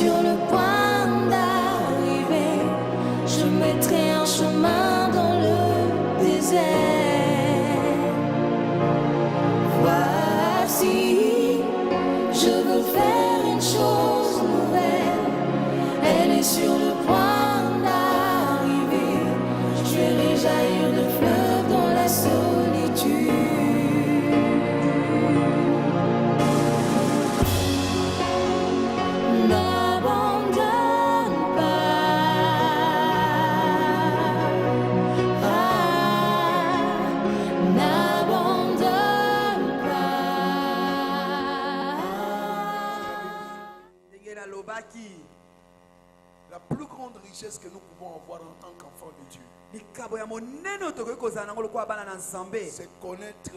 sur le point d'arriver. Je mettrai un chemin dans le désert. Voici, je veux faire une chose nouvelle. Elle est sur le point d'arriver. Je verrai jaillir le fleuve dans la solitude. N'abandonne La plus grande richesse que nous pouvons avoir en tant qu'enfants de Dieu, c'est connaître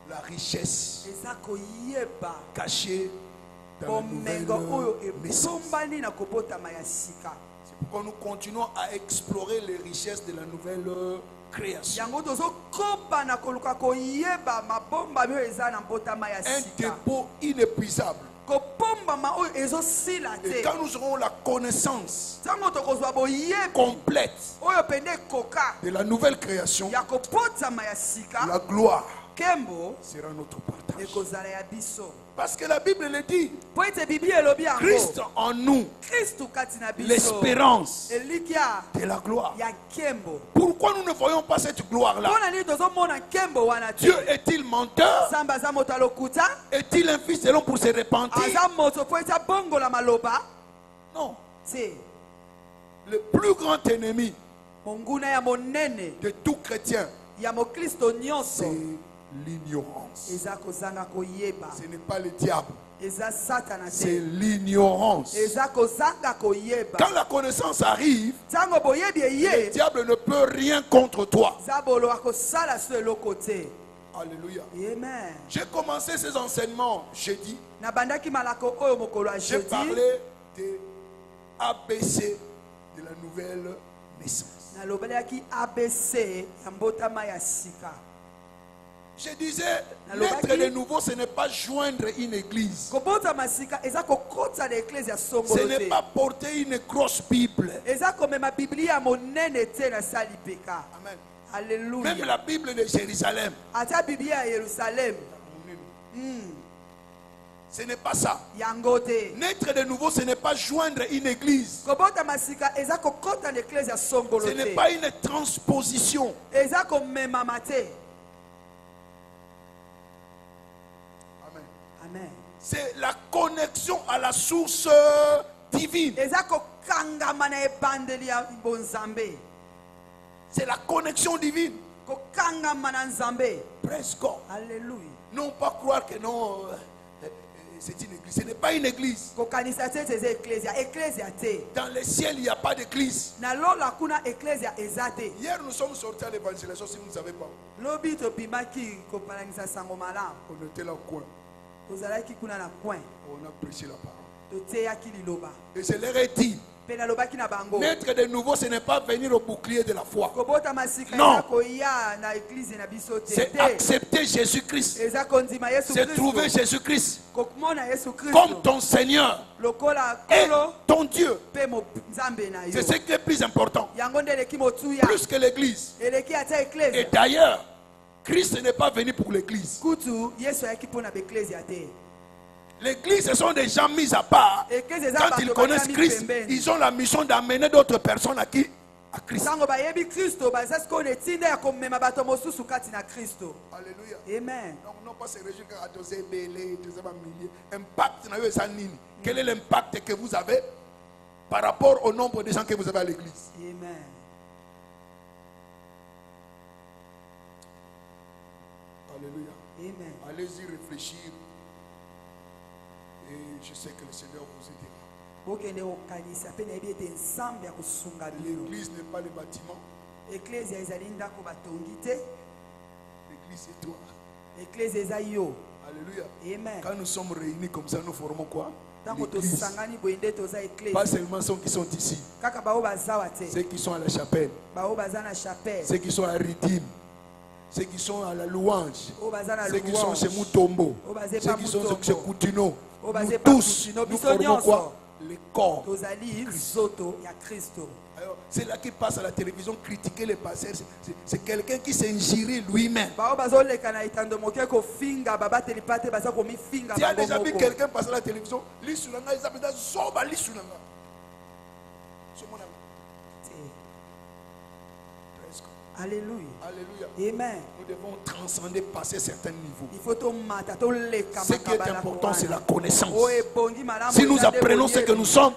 la richesse cachée dans la nouvelle naissance. C'est pourquoi nous continuons à explorer les richesses de la nouvelle création. Un dépôt inépuisable. Et quand nous aurons la connaissance complète de la nouvelle création, la gloire sera notre partage. Parce que la Bible le dit, Christ en nous, l'espérance de la gloire. Pourquoi nous ne voyons pas cette gloire-là? Dieu est-il menteur? Est-il un fils de l'homme pour se repentir? Non. Le plus grand ennemi de tout chrétien, c'est l'ignorance. Ce n'est pas le diable, c'est l'ignorance. Quand la connaissance arrive, le diable ne peut rien contre toi. Alléluia. J'ai commencé ces enseignements jeudi. J'ai parlé de ABC de la nouvelle naissance. Je disais, naître de nouveau, ce n'est pas joindre une église. Ce n'est pas porter une grosse Bible. Amen. Alléluia. Même la Bible de Jérusalem. Ce n'est pas ça. Naître de nouveau, ce n'est pas joindre une église. Ce n'est pas une transposition. Amen. C'est la connexion à la source divine. C'est la connexion divine. Praise God. Alléluia. Non pas croire que non, c'est une église. Ce n'est pas une église. Dans le ciel, il n'y a pas d'église. Hier, nous sommes sortis à l'évangélisation, si vous ne savez pas. On était là au coin. On a prêché la parole. Et je leur ai dit, naître de nouveau, ce n'est pas venir au bouclier de la foi. Non. C'est accepter Jésus-Christ. C'est trouver Jésus-Christ comme ton Seigneur et ton Dieu. C'est ce qui est plus important. Plus que l'église. Et d'ailleurs, Christ n'est pas venu pour l'église. L'église, ce sont des gens mis à part. Quand ils connaissent Christ, ils ont la mission d'amener d'autres personnes à qui? À Christ. Alléluia. Amen. Donc, non pas se réjouir quand impact. Quel est l'impact que vous avez par rapport au nombre de gens que vous avez à l'église? Amen. Alléluia. Amen. Allez-y réfléchir. Et je sais que le Seigneur vous aidera. L'église n'est pas le bâtiment. L'église c'est toi. Alléluia. Amen. Quand nous sommes réunis comme ça, nous formons quoi? L'église. Pas seulement ceux qui sont ici. Ceux qui sont à la chapelle. Ceux qui sont à Ridim. Ceux qui sont à la louange. Ceux qui sont chez Moutombo. Ceux qui sont chez Koutino. Nous tous, nous formons quoi? le corps. C'est là qu'il passe à la télévision critiquer les pasteurs. C'est quelqu'un qui s'injurie lui-même. Tu as déjà vu quelqu'un passer à la télévision? Alléluia. Alléluia. Amen. Nous devons transcender, passer certains niveaux. Ce qui est important, c'est la connaissance. Si nous apprenons ce que nous sommes,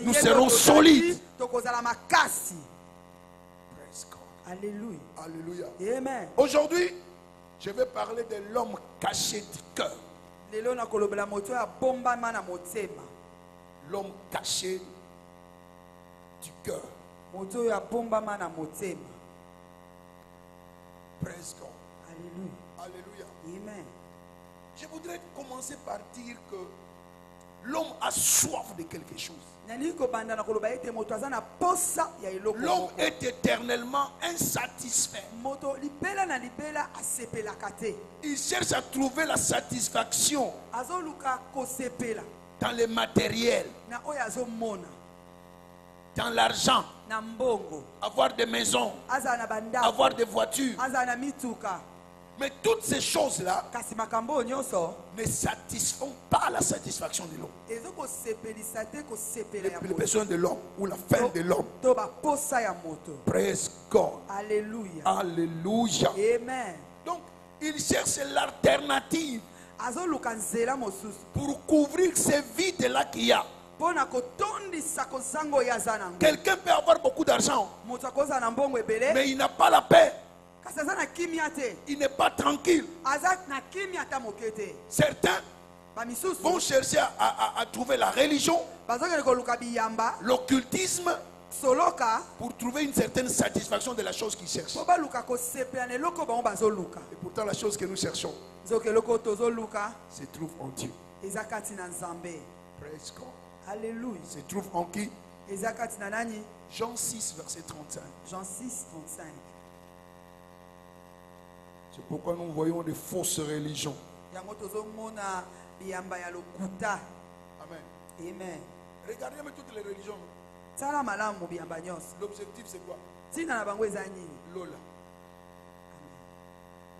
nous serons solides. Alléluia. Alléluia. Amen. Aujourd'hui, je vais parler de l'homme caché du cœur. L'homme caché du cœur. Praise God. Alléluia. Alléluia. Amen. Je voudrais commencer par dire que l'homme a soif de quelque chose. L'homme est éternellement insatisfait. Il cherche à trouver la satisfaction dans le matériel, dans l'argent, avoir des maisons, avoir des voitures. Mais toutes ces choses-là ne satisfont pas la satisfaction de l'homme. Les besoins de l'homme ou la faim de l'homme. Praise God. Alléluia. Alléluia. Amen. Donc, il cherche l'alternative pour couvrir ces vides-là qu'il y a. Quelqu'un peut avoir beaucoup d'argent, mais il n'a pas la paix. Il n'est pas tranquille. Certains vont chercher à trouver la religion, l'occultisme, pour trouver une certaine satisfaction de la chose qu'ils cherchent. Et pourtant la chose que nous cherchons se trouve en Dieu. Praise God. Alléluia. Se trouve en qui? Jean 6, verset 35. Jean 6, 35. C'est pourquoi nous voyons des fausses religions. Amen. Amen. Regardez mais toutes les religions. L'objectif c'est quoi? Lola.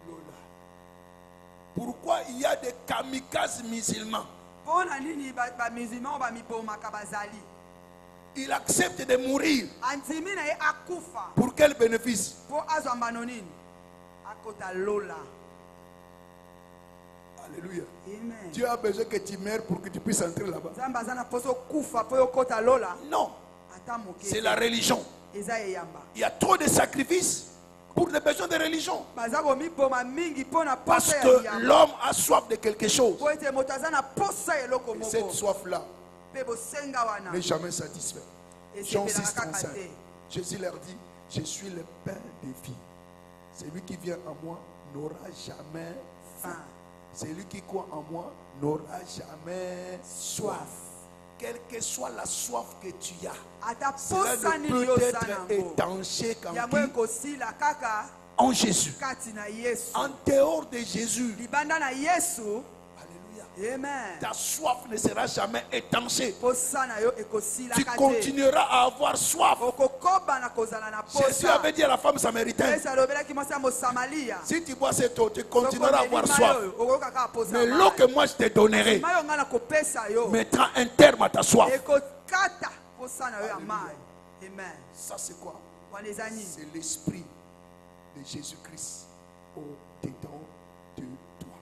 Lola. Pourquoi il y a des kamikazes musulmans? Il accepte de mourir. Pour quel bénéfice? Alléluia. Amen. Dieu a besoin que tu meurs pour que tu puisses entrer là-bas. Non. C'est la religion. Il y a trop de sacrifices pour les besoins de religion. Parce que l'homme a soif de quelque chose. Et cette soif-là n'est jamais satisfaite. Jean 6, 35. Jésus leur dit, je suis le pain des vies. Celui qui vient à moi n'aura jamais faim. Celui qui croit en moi n'aura jamais soif. Quelle que soit la soif que tu as, cela ne peut être étanché en Jésus. En dehors de Jésus, Amen. Ta soif ne sera jamais étanchée. Tu continueras à avoir soif. Jésus avait dit à la femme samaritaine, si tu bois cette eau, tu continueras à avoir soif. Mais l'eau que moi je te donnerai mettra un terme à ta soif. Ça c'est quoi? C'est l'esprit de Jésus-Christ au-dedans de toi.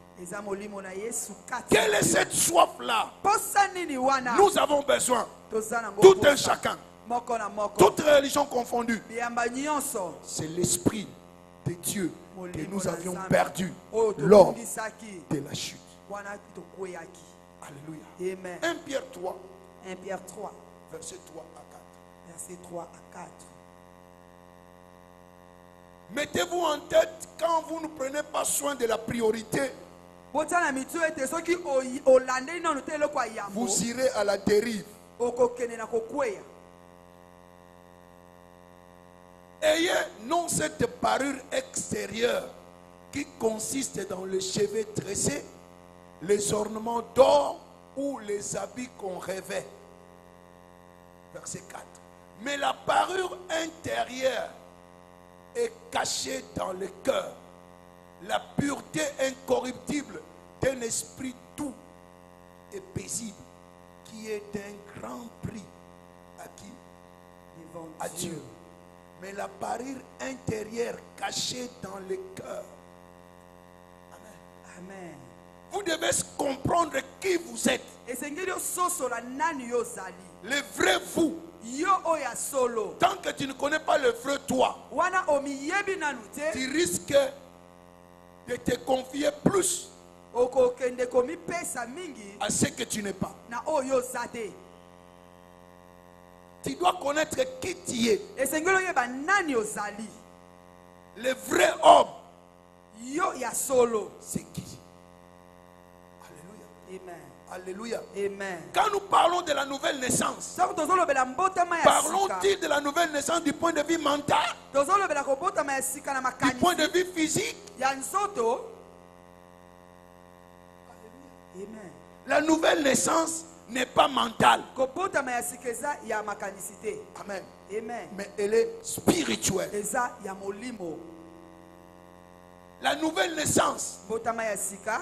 Quelle est cette soif-là? Nous avons besoin, tout un chacun, toute religion confondue. C'est l'esprit de Dieu que nous avions perdu lors de la chute. Alléluia. Amen. 1 Pierre 3, 1 Pierre 3, verset 3 à 4. verset 3 à 4. Mettez-vous en tête, quand vous ne prenez pas soin de la priorité, vous irez à la dérive. Ayez non cette parure extérieure qui consiste dans les cheveux tressés, les ornements d'or ou les habits qu'on revêt. Verset 4. Mais la parure intérieure est cachée dans le cœur. La pureté incorruptible d'un esprit doux et paisible, qui est d'un grand prix à qui? À Dieu. Mais la parure intérieure cachée dans le cœur. Amen. Amen. Vous devez comprendre qui vous êtes. Le vrai vous. Tant que tu ne connais pas le vrai toi, tu risques de te confier plus à ce que tu n'es pas. Tu dois connaître qui tu es. Le vrai homme, c'est qui? Amen. Alléluia. Amen. Quand nous parlons de la nouvelle naissance, parlons-ils de la nouvelle naissance du point de vue mental, du point de vue physique? Amen. La nouvelle naissance n'est pas mentale. Amen. Amen. Mais elle est spirituelle. La nouvelle naissance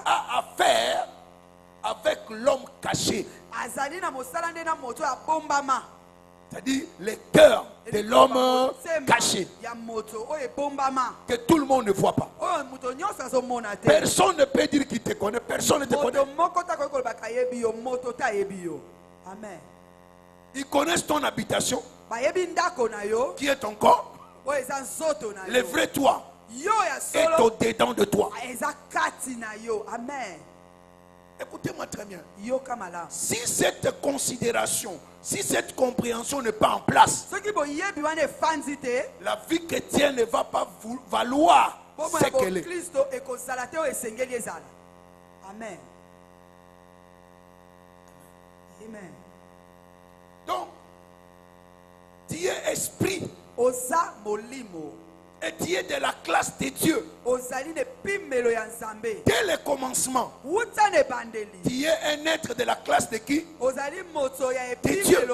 a affaire avec l'homme caché. C'est-à-dire le cœur de l'homme caché, que tout le monde ne voit pas. Personne ne peut dire qu'il te connaît. Personne ne te connaît. Amen. Ils connaissent ton habitation, qui est ton corps. Le vrai toi est au-dedans de toi. Amen. Écoutez-moi très bien. Si cette considération, si cette compréhension n'est pas en place, la vie chrétienne ne va pas valoir ce qu'elle est. Amen. Amen. Donc, tu es esprit. Et tu es de la classe de Dieu. Dès le commencement, tu es un être de la classe de qui? De Dieu.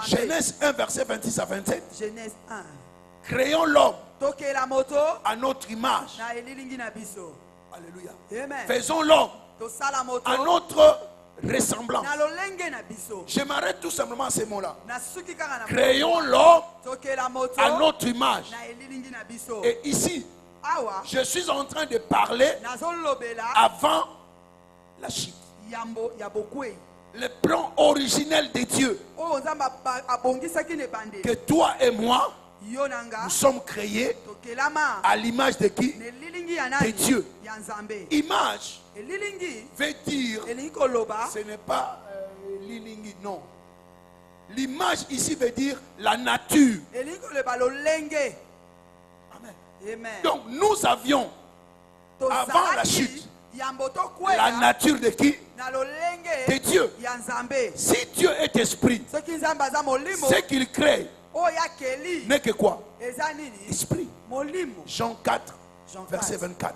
Genèse 1, verset 26 à 27. Genèse 1. Créons l'homme à notre image. Alléluia. Amen. Faisons l'homme à notre ressemblance. Je m'arrête tout simplement à ces mots-là. Créons l'homme à notre image. Et ici, je suis en train de parler avant la chute. Le plan originel de Dieu, que toi et moi, nous sommes créés à l'image de qui? De Dieu. Image veut dire, ce n'est pas lilingi, non. L'image ici veut dire la nature. Amen. Donc nous avions, avant la chute, la nature de qui? De Dieu. Si Dieu est esprit, ce qu'il crée n'est que quoi? Esprit. Jean 4, verset 24.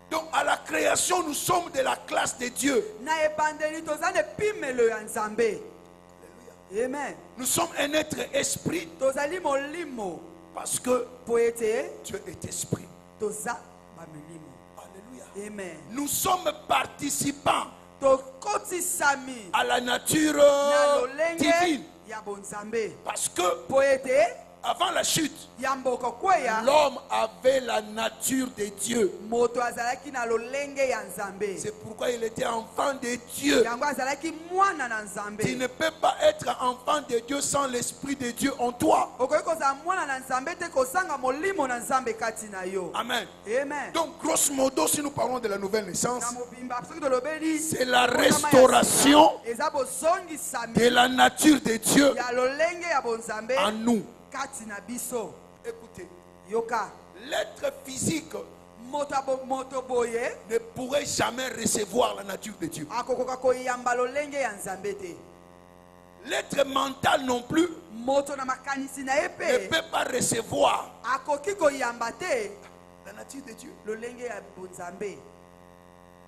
Donc à la création, nous sommes de la classe de Dieu. Amen. Nous sommes un être esprit parce que Dieu est esprit. Alléluia. Amen. Nous sommes participants à la nature divine parce que avant la chute, l'homme avait la nature de Dieu. C'est pourquoi il était enfant de Dieu. Tu ne peux pas être enfant de Dieu sans l'esprit de Dieu en toi. Amen. Donc grosso modo, si nous parlons de la nouvelle naissance, c'est la restauration de la nature de Dieu en nous. Écoutez, l'être physique ne pourrait jamais recevoir la nature de Dieu. L'être mental non plus ne peut pas recevoir la nature de Dieu.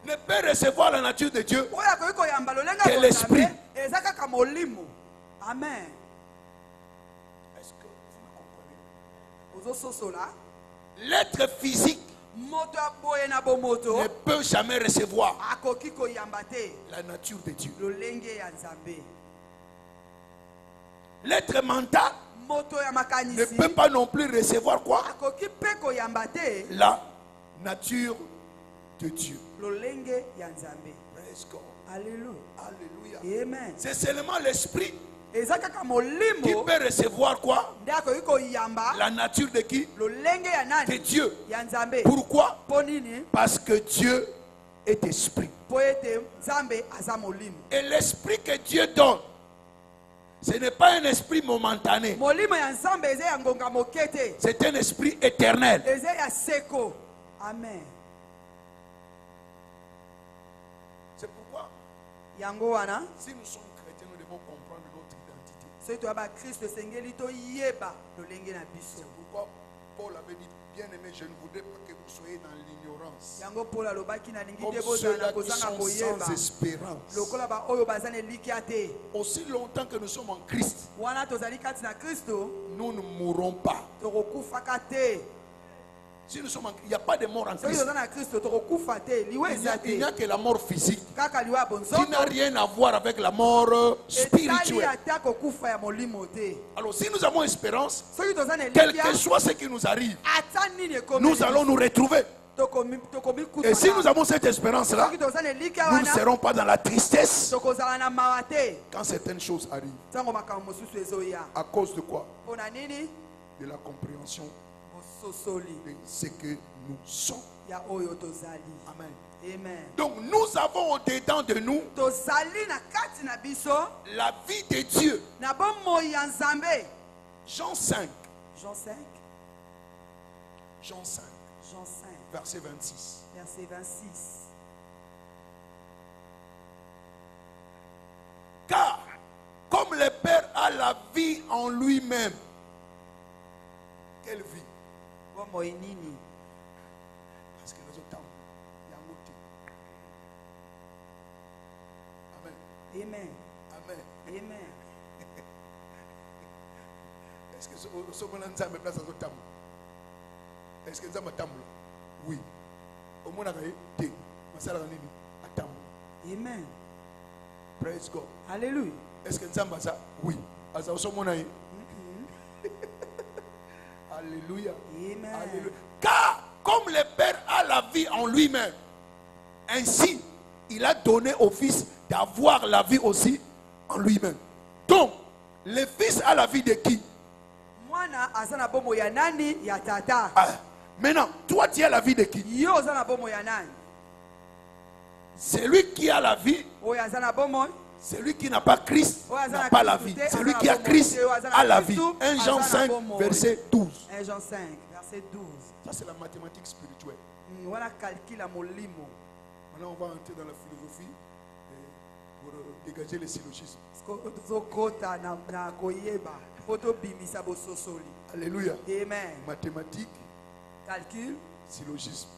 ne peut recevoir la nature de Dieu que l'esprit. Amen. Est-ce que vous me comprenez? L'être physique ne peut jamais recevoir la nature de Dieu. L'être mental ne peut pas non plus recevoir quoi? La nature de Dieu. Praise God. Alléluia. Amen. C'est seulement l'esprit qui peut recevoir quoi? La nature de qui? De Dieu. Pourquoi? Parce que Dieu est esprit. Et l'esprit que Dieu donne, ce n'est pas un esprit momentané. C'est un esprit éternel. Amen. C'est pourquoi, si nous sommes chrétiens, nous devons comprendre notre identité. C'est pourquoi Paul avait dit, bien aimé, je ne voudrais pas que vous soyez dans l'ignorance. Comme ceux-là qui sont sans espérance. Aussi longtemps que nous sommes en Christ, nous ne mourrons pas. Si nous sommes il n'y a pas de mort en Christ. Il n'y a que la mort physique qui n'a rien à voir avec la mort spirituelle. Alors si nous avons espérance, quel que soit ce qui nous arrive, nous allons nous retrouver. Et si nous avons cette espérance-là, nous ne serons pas dans la tristesse quand certaines choses arrivent. À cause de quoi? De la compréhension de ce que nous sommes. Amen. Amen. Donc nous avons au-dedans de nous la vie de Dieu. Jean 5. Jean 5. Jean 5. Jean 5. Verset 26. Verset 26. Car comme le Père a la vie en lui-même. Quelle vie? Parce que nous autres, Amen. Amen. Amen. Amen. Est-ce que ce me place à votre Est-ce que nous avons oui. Au moins, Amen. Praise God. Alléluia. Est-ce que nous avons ça? Oui. Alléluia. Amen. Alléluia. Car comme le Père a la vie en lui-même, ainsi il a donné au Fils d'avoir la vie aussi en lui-même. Donc, le Fils a la vie de qui? Maintenant, toi tu as la vie de qui? Celui qui a la vie, celui qui n'a pas Christ n'a pas la vie. Celui qui a Christ a la vie. 1 Jean 5, verset 12. 1 Jean 5, verset 12. Ça c'est la mathématique spirituelle. Maintenant on va entrer dans la philosophie pour dégager les syllogismes. Alléluia. Amen. Mathématique, calcul, syllogisme,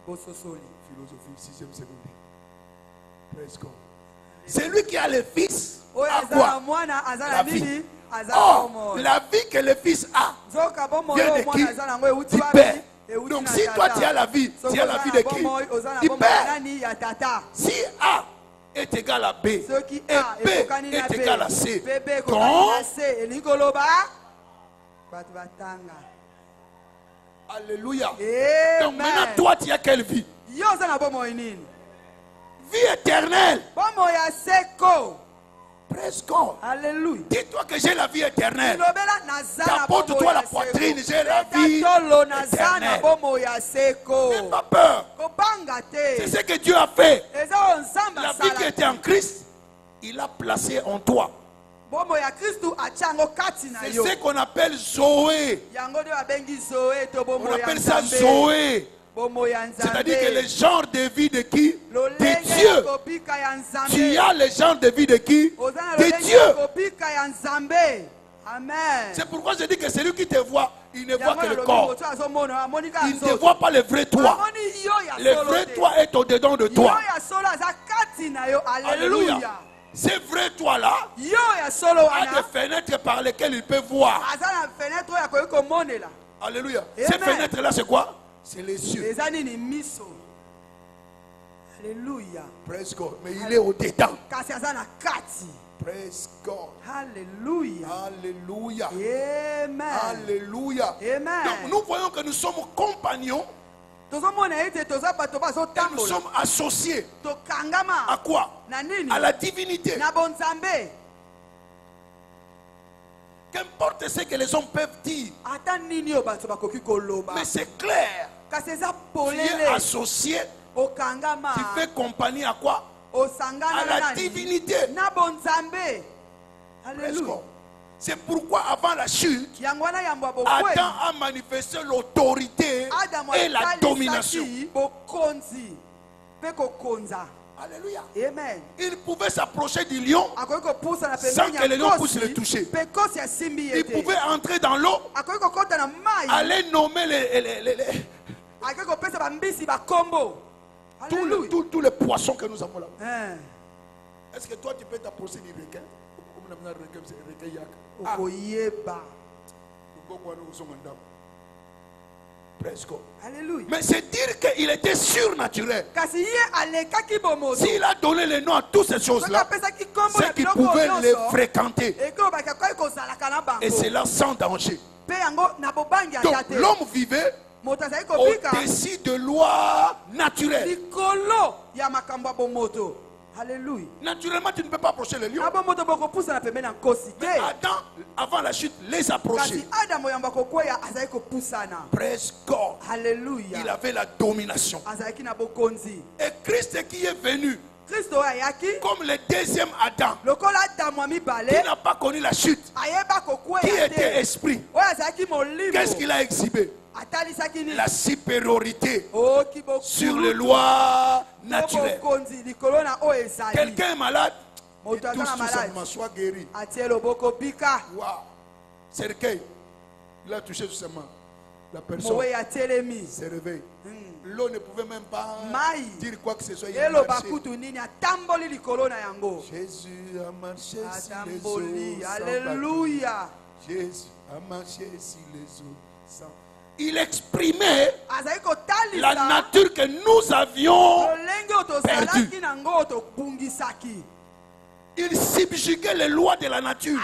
philosophie, 6e secondaire. Praise God. C'est lui qui a le Fils. A quoi? La vie. Oh, la vie que le Fils a vient de qui? Du Père. Donc si toi tu as la vie, tu as la vie de qui? Du Père. Si A est égal à B et B est égal à C, donc alléluia. Donc maintenant toi tu as quelle vie? Vie éternelle. Praise God. Alléluia. Dis-toi que j'ai la vie éternelle. Tapote-toi la poitrine, j'ai la vie éternelle. N'aie pas peur. C'est ce que Dieu a fait. La vie qui était en Christ, il a placé en toi. C'est ce qu'on appelle Zoé. On appelle ça Zoé. C'est-à-dire que le genre de vie de qui? De Dieu. Tu as le genre de vie de qui? De Dieu. Amen. C'est pourquoi je dis que celui qui te voit, il ne voit que le corps. Il ne voit pas le vrai toi. Le vrai toi est au-dedans de toi. Alléluia. Ce vrai toi-là a des fenêtres par lesquelles il peut voir. Alléluia. Ces fenêtres-là, c'est quoi? C'est les cieux. Alléluia. Praise God. Mais il est au-dedans. Praise God. Alléluia. Alléluia. Amen. Alléluia. Amen. Donc nous voyons que nous sommes compagnons. Et nous sommes associés. À quoi? À la divinité. Qu'importe ce que les hommes peuvent dire. Mais c'est clair. Tu es associé. Tu fais compagnie à quoi? À la divinité. C'est pourquoi avant la chute, Adam a manifesté l'autorité et la domination. Alléluia. Amen. Il pouvait s'approcher du lion sans que le lion puisse le toucher. Il pouvait entrer dans l'eau, aller nommer tous les poissons que nous avons là. Est-ce que toi tu peux t'approcher du requin? Alléluia. Mais c'est dire qu'il était surnaturel. S'il a donné le nom à toutes ces choses-là, c'est qu'il pouvait les fréquenter. Et c'est là sans danger. Donc l'homme vivait au-dessus de lois naturelles. Alléluia. Naturellement, tu ne peux pas approcher le lion. Mais Adam, avant la chute, les approchait. Praise God. Alléluia. Il avait la domination. Et Christ qui est venu comme le deuxième Adam, qui n'a pas connu la chute, qui était esprit, qu'est-ce qu'il a exhibé? La supériorité sur les lois naturelles. Quelqu'un est malade, et tous simplement soit guéri. Wow. Cercueil, il a touché tout simplement. La personne s'est réveillée. L'eau ne pouvait même pas dire quoi que ce soit. Il a marché. Jésus a marché sur les eaux. Alléluia. Jésus a marché sur les eaux. Il exprimait la nature que nous avions perdue. Il subjuguait les lois de la nature.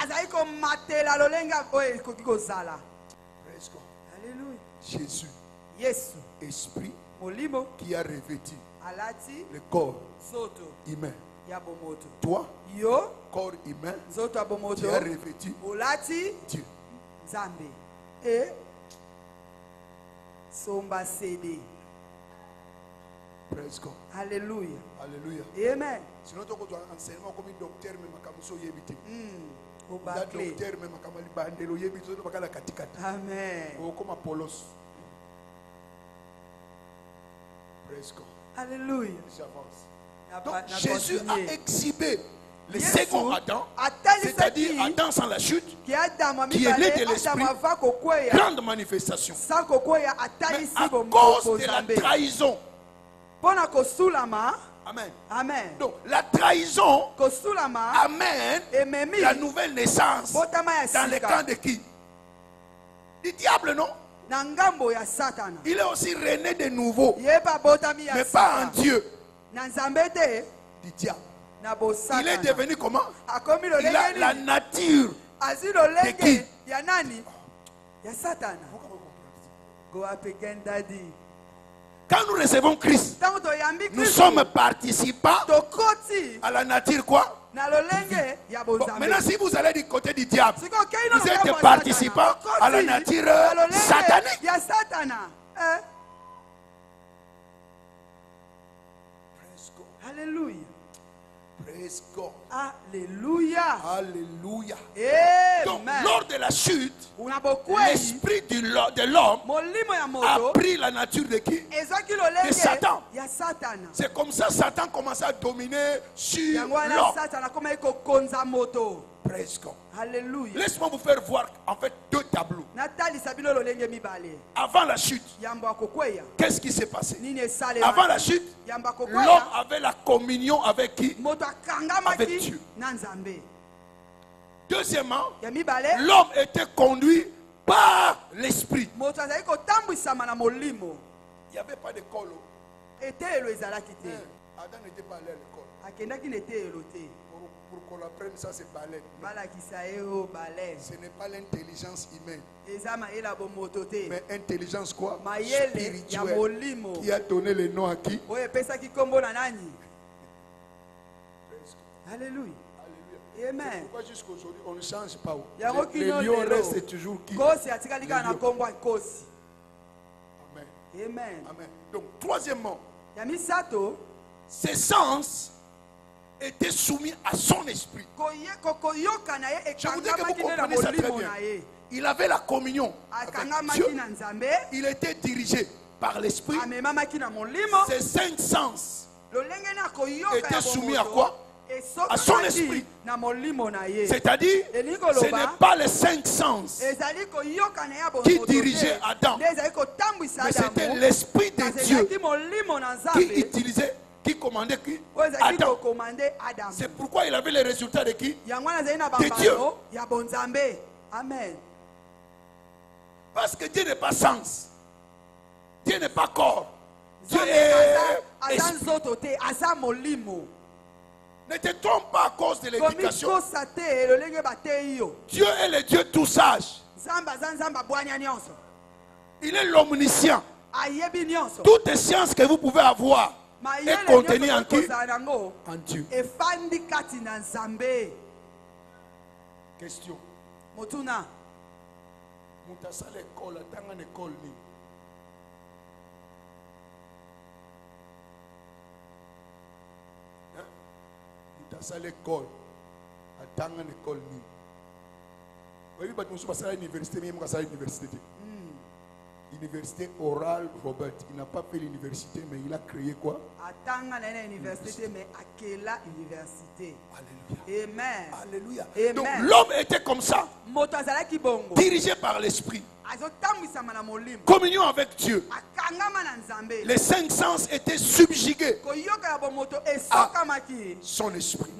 Jésus, esprit qui a revêtu le corps humain. Toi, corps humain, qui a revêtu Dieu. Et Somba CD. Praise God. Alléluia. Alléluia. Amen. Sinon, tu dois enseignement comme docteur, mais makamuso yebite. La docteur, mais makamali bandelo yebite, tu dois la katikati. Amen. Ou comme Apollos. Praise God. Alléluia. J'avance. Donc, Jésus a exhibé le second Adam, c'est-à-dire Adam sans la chute, qui est né de l'esprit, grande manifestation. Mais à cause de la trahison, amen. Amen. Donc la trahison amène la nouvelle naissance dans le camp de qui? Du diable, non? Il est aussi rené de nouveau, mais pas en Dieu, du diable. Il est devenu comment? Il a la nature de qui? Quand nous recevons Christ, nous sommes participants à la nature quoi? Bon, maintenant si vous allez du côté du diable, vous êtes participants à la nature satanique. Alléluia. Praise God. Alléluia. Alléluia. Amen. Donc, lors de la chute, l'esprit de l'homme a pris la nature de qui? De Satan. C'est comme ça Satan commence à dominer sur l'homme. Praise God. Alléluia. Laisse-moi vous faire voir en fait deux tableaux. Avant la chute, qu'est-ce qui s'est passé? Avant la chute, l'homme avait la communion avec qui? Avec Dieu. Deuxièmement, l'homme était conduit par l'esprit. Il n'y avait pas d'école. Adam n'était pas allé à l'école. Pour qu'on apprenne ça, c'est balai. Ce n'est pas l'intelligence humaine. Mais intelligence quoi? Spirituelle. Qui a donné le nom à qui? Alléluia. Amen. Pourquoi jusqu'aujourd'hui on ne change pas? Les lions restent toujours qui? Amen. Amen. Amen. Donc, troisièmement, ses sens étaient soumis à son esprit. Je voudrais que vous compreniez ça très bien. Il avait la communion avec Dieu. Il était dirigé par l'esprit. Ses cinq sens étaient soumis à quoi? À son esprit. C'est-à-dire, ce n'est pas les cinq sens qui dirigeaient Adam, mais c'était l'esprit de Dieu qui utilisait, qui commandait qui? Adam. C'est pourquoi il avait les résultats de qui? De Dieu. Amen. Parce que Dieu n'est pas sens. Dieu n'est pas corps. Dieu est esprit. Ne te trompe pas à cause de l'éducation. Dieu est le Dieu tout sage. Il est l'omniscient. Toutes les sciences que vous pouvez avoir est contenue en qui? En Dieu. Question. Motuna. Mutasala école, attends une école. Mutasala l'école, attends une école. Oui, mais nous sommes à l'université, mais nous sommes à l'université. Université orale Robert. Il n'a pas fait l'université, mais il a créé quoi? Alléluia. Amen. Alléluia. Donc l'homme était comme ça, dirigé par l'esprit. Communion avec Dieu. Les cinq sens étaient subjugués à son esprit.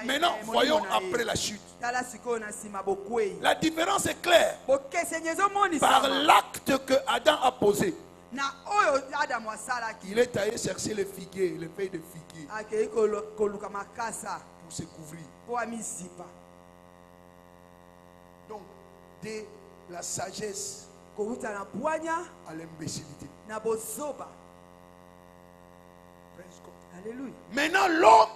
Maintenant, voyons après la chute. La différence est claire. Par l'acte que Adam a posé, il est allé chercher les figuiers, les feuilles de figuier pour se couvrir. Donc, de la sagesse à l'imbécilité. Alléluia. Maintenant, l'homme,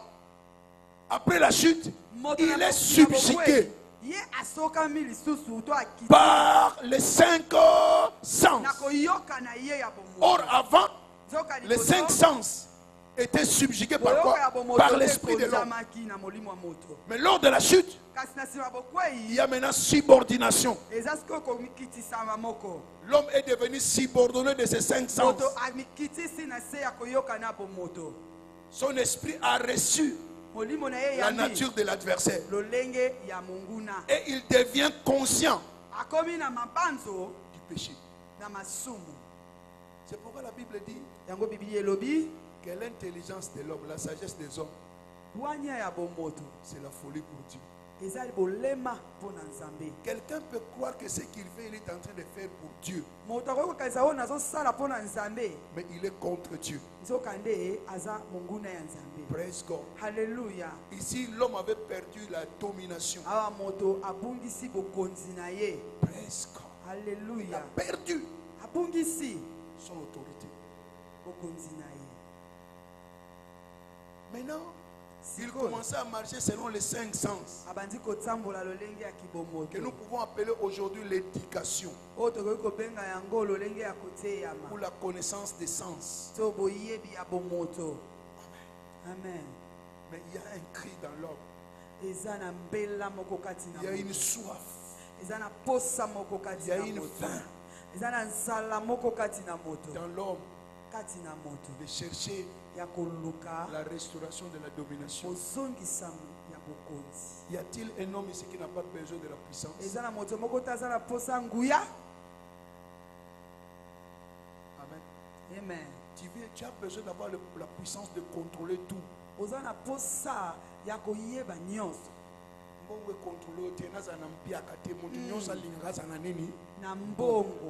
après la chute, il est subjugué par les cinq sens. Or, avant, les cinq sens étaient subjugués par quoi? Par l'esprit de l'homme. Mais lors de la chute, il y a maintenant subordination. L'homme est devenu subordonné de ses cinq sens. Son esprit a reçu la nature de l'adversaire. Et il devient conscient du péché. C'est pourquoi la Bible dit que l'intelligence de l'homme, la sagesse des hommes, c'est la folie pour Dieu. Quelqu'un peut croire que ce qu'il fait, il est en train de faire pour Dieu. Mais il est contre Dieu. Praise God. Alléluia. Ici, l'homme avait perdu la domination. Praise God. Alléluia. Il a perdu son autorité. Maintenant, il commençait à marcher selon les cinq sens que nous pouvons appeler aujourd'hui l'éducation ou la connaissance des sens. Amen. Mais il y a un cri dans l'homme. Il y a une soif. Il y a une faim dans l'homme de chercher la restauration de la domination. Y a-t-il un homme ici qui n'a pas besoin de la puissance? Amen. Amen. Tu as besoin d'avoir la puissance de contrôler tout.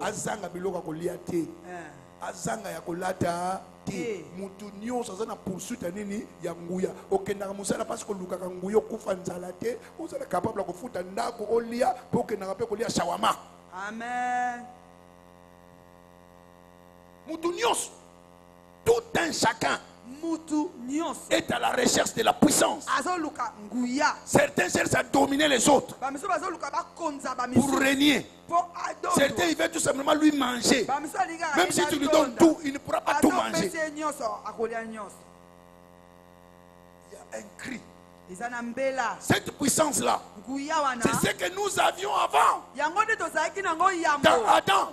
Azanga biloka kolia te. Azanga ya kolata te. Mutu nyonso azana poursuite nini ya nguya. Okendaka musala parce que lukaka nguya kufa nzala te. Ozala capable ko futa ndako olia pour que na pe kolia shawama. Amen. Mutu nyonso, tout un chacun est à la recherche de la puissance. Certains cherchent à dominer les autres pour régner. Certains ils veulent tout simplement lui manger. Même si tu lui donnes tout, il ne pourra pas tout manger. Il y a un cri. Cette puissance-là, c'est ce que nous avions avant. Dans Adam.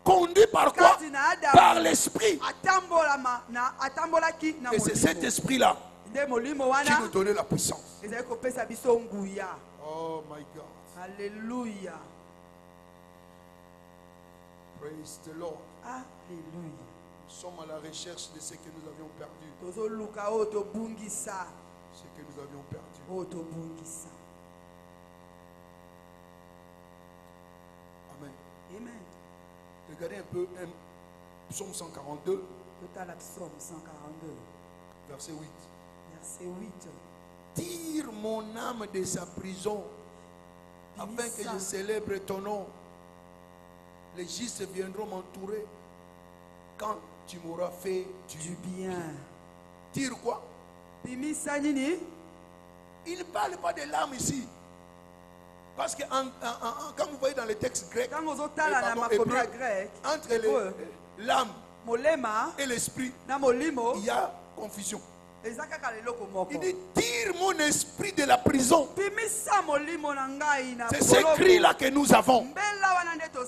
Conduit par quoi? Par l'esprit. Et c'est cet esprit-là qui nous donnait la puissance. Oh my God. Alléluia. Praise the Lord. Alléluia. Nous sommes à la recherche de ce que nous avions perdu. Ce que nous avions perdu. Amen. Amen. Regardez un peu Psaume 142. Verset 8. Verset 8. Tire mon âme de sa prison, afin que je célèbre ton nom. Les justes viendront m'entourer quand tu m'auras fait du bien. Tire quoi? Il ne parle pas de l'âme ici. Parce que quand vous voyez dans les textes grecs, entre l'âme et l'esprit, il y a confusion. Il dit, tire mon esprit de la prison. C'est ce cri-là que nous avons.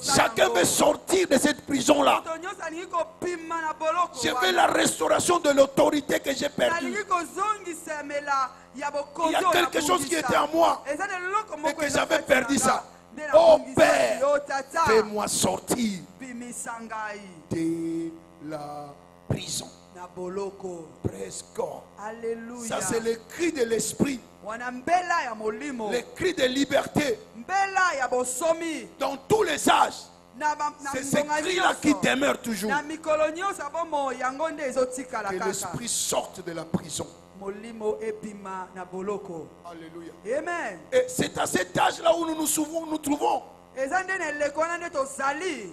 Chacun veut sortir de cette prison-là. Je veux la restauration de l'autorité que j'ai perdue. Il y a quelque chose qui était en moi et que j'avais perdu ça. Oh Père, fais-moi sortir de la prison. Presque. Ça c'est le cri de l'esprit. Le cri de liberté. Dans tous les âges. C'est ce cri-là qui demeure toujours. Que l'esprit sorte de la prison. Alléluia. Amen. Et c'est à cet âge-là où nous nous trouvons.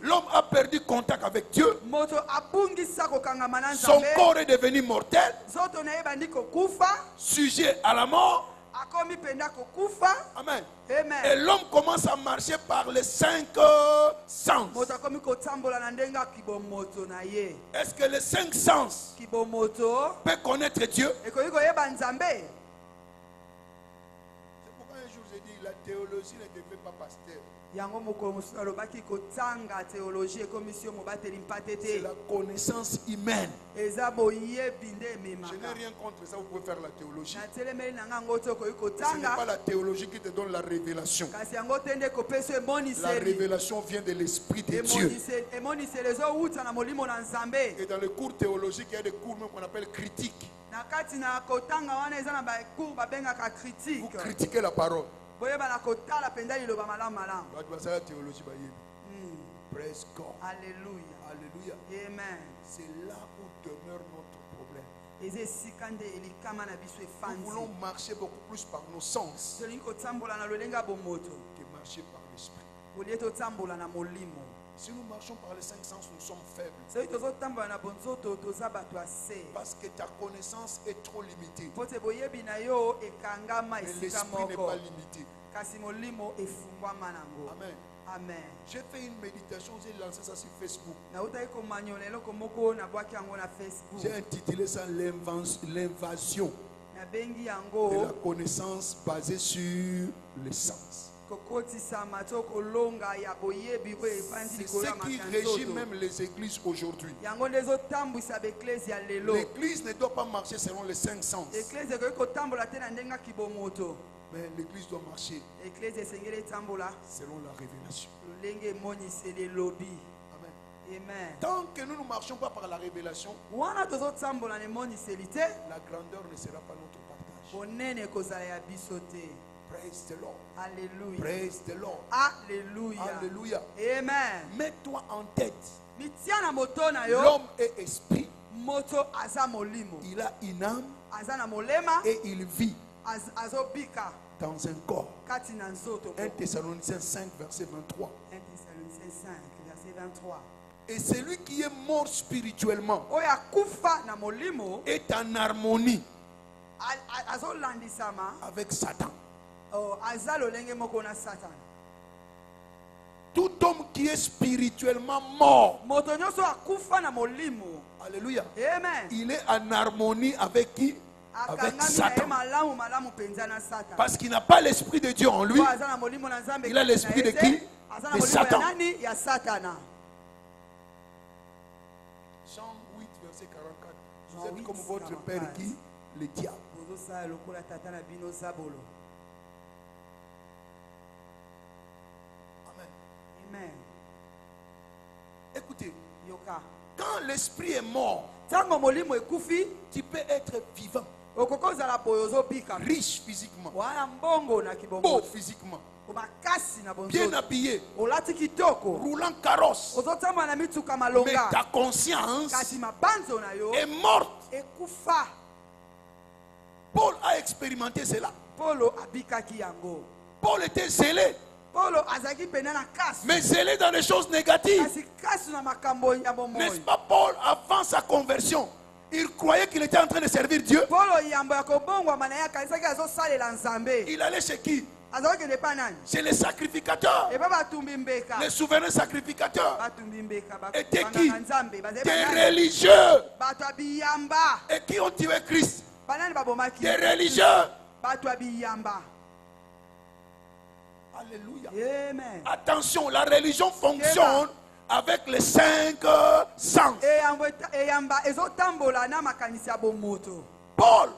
L'homme a perdu contact avec Dieu. Son corps est devenu mortel, sujet à la mort. Amen. Et l'homme commence à marcher par les 5 sens. Est-ce que les 5 sens peuvent connaître Dieu? C'est pourquoi un jour j'ai dit la théologie ne te fait pas pasteur. C'est la connaissance humaine. Je n'ai rien contre ça, vous pouvez faire la théologie. Ce n'est pas la théologie qui te donne la révélation. La révélation vient de l'Esprit de Dieu. Et dans le cours théologique, il y a des cours qu'on appelle critiques. Vous critiquez la parole. Praise God. Alléluia. Alléluia. Amen. C'est là où demeure notre problème. Nous voulons marcher beaucoup plus par nos sens que marcher par l'esprit. Si nous marchons par les 5 sens, nous sommes faibles. Parce que ta connaissance est trop limitée. Mais l'esprit n'est pas limité. Amen. Amen. J'ai fait une méditation, j'ai lancé ça sur Facebook. J'ai intitulé ça l'invasion de la connaissance basée sur les sens. C'est ce qui régit même les églises aujourd'hui. L'église ne doit pas marcher selon les 5 sens. Mais l'église doit marcher selon la révélation. Amen. Tant que nous ne marchons pas par la révélation, la grandeur ne sera pas notre partage. Praise the Lord. Alléluia. Praise the Lord. Alléluia. Alléluia. Amen. Mets-toi en tête. L'homme est esprit. Il a une âme et il vit dans un corps. 1 Thessaloniciens 5, verset 23. 1 Thessaloniciens 5, verset 23. Et celui qui est mort spirituellement est en harmonie avec Satan. Tout homme qui est spirituellement mort, alléluia, il est en harmonie avec qui? Avec Satan. Parce qu'il n'a pas l'esprit de Dieu en lui. Il a l'esprit de qui? De Satan. Jean 8, verset 44. Vous êtes comme votre père qui? Le diable. Amen. Écoutez, quand l'esprit est mort, tu peux être vivant, riche physiquement, beau physiquement, bien habillé, roulant carrosse, mais ta conscience est morte. Paul a expérimenté cela. Paul était zélé, mais zélé dans les choses négatives. N'est-ce pas? Paul, avant sa conversion, il croyait qu'il était en train de servir Dieu. Il allait chez qui? Chez les sacrificateurs. Les souverains sacrificateurs étaient qui? Des religieux. Et qui ont tué Christ? Des religieux. Alléluia. Amen. Attention, la religion fonctionne avec les 5 sens. Paul,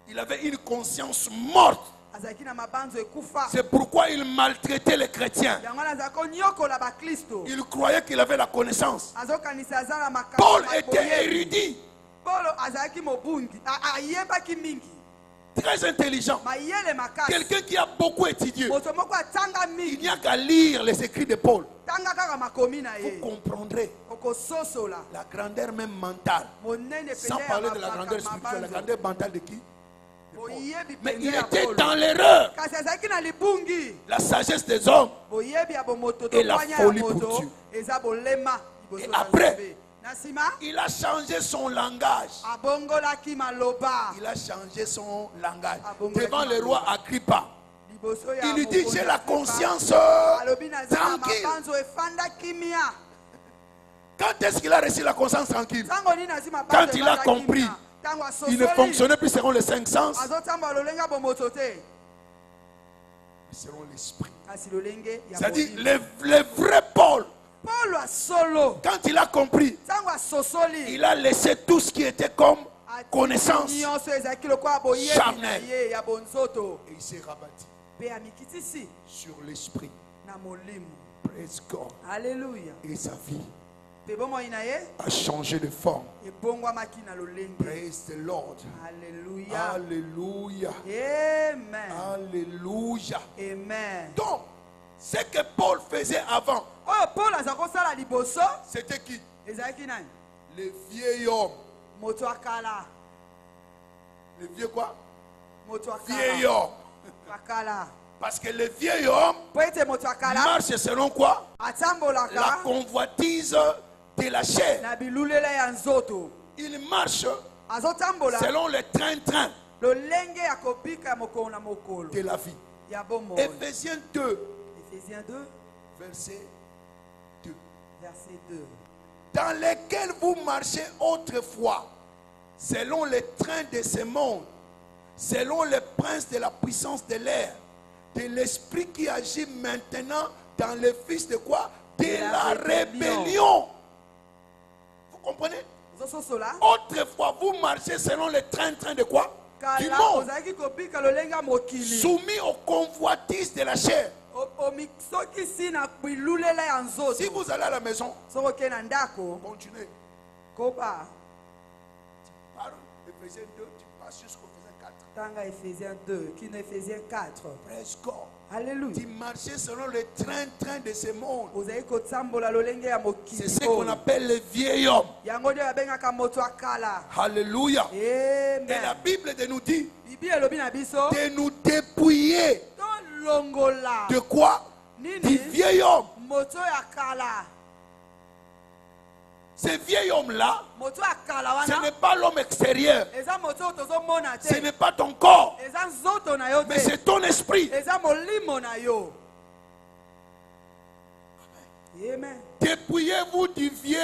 il avait une conscience morte. C'est pourquoi il maltraitait les chrétiens. Il croyait qu'il avait la connaissance. Paul était érudit, très intelligent, quelqu'un qui a beaucoup étudié. Il n'y a qu'à lire les écrits de Paul. Vous comprendrez la grandeur même mentale, sans parler de la grandeur spirituelle, la grandeur mentale de qui? Mais il était dans l'erreur, la sagesse des hommes et la folie pour Dieu. Et après, il a changé son langage. Il a changé son langage devant le roi Agrippa. Il lui dit: j'ai la conscience tranquille. Quand est-ce qu'il a reçu la conscience tranquille? Quand il a compris, il ne fonctionnait plus selon les 5 sens, mais selon l'esprit. C'est-à-dire le vrai Paul. Quand il a compris, il a laissé tout ce qui était comme connaissance charnelle. Et il s'est rabattu sur l'esprit. Praise God. Alléluia. Et sa vie a changé de forme. Praise the Lord. Alléluia. Alléluia. Amen. Alléluia. Amen. Donc, ce que Paul faisait avant, c'était qui? Le vieil homme. Le vieux quoi? Vieil homme. Parce que le vieil homme marche selon quoi? La convoitise de la chair. Il marche selon le train-train de la vie. Éphésiens 2, verset 2. Dans lesquels vous marchez autrefois, selon les trains de ce monde, selon les prince de la puissance de l'air, de l'esprit qui agit maintenant dans les fils de quoi? De la rébellion. Vous comprenez? Autrefois, vous marchez selon le train-train de quoi? Du monde. Soumis aux convoitises de la chair. Si vous allez à la maison, continuez. Tu parles Éphésiens 2, tu passes jusqu'au Éphésiens 4. Éphésiens 4. Presque. Alléluia. Tu marchais selon le train-train de ce monde. C'est ce qu'on appelle le vieil homme. Alléluia. Et la Bible nous dit de nous dépouiller. De quoi? Du vieil homme. Ce vieil homme-là, ce n'est pas l'homme extérieur. Ce n'est pas ton corps. Mais c'est ton esprit. Amen. Dépouillez-vous du vieux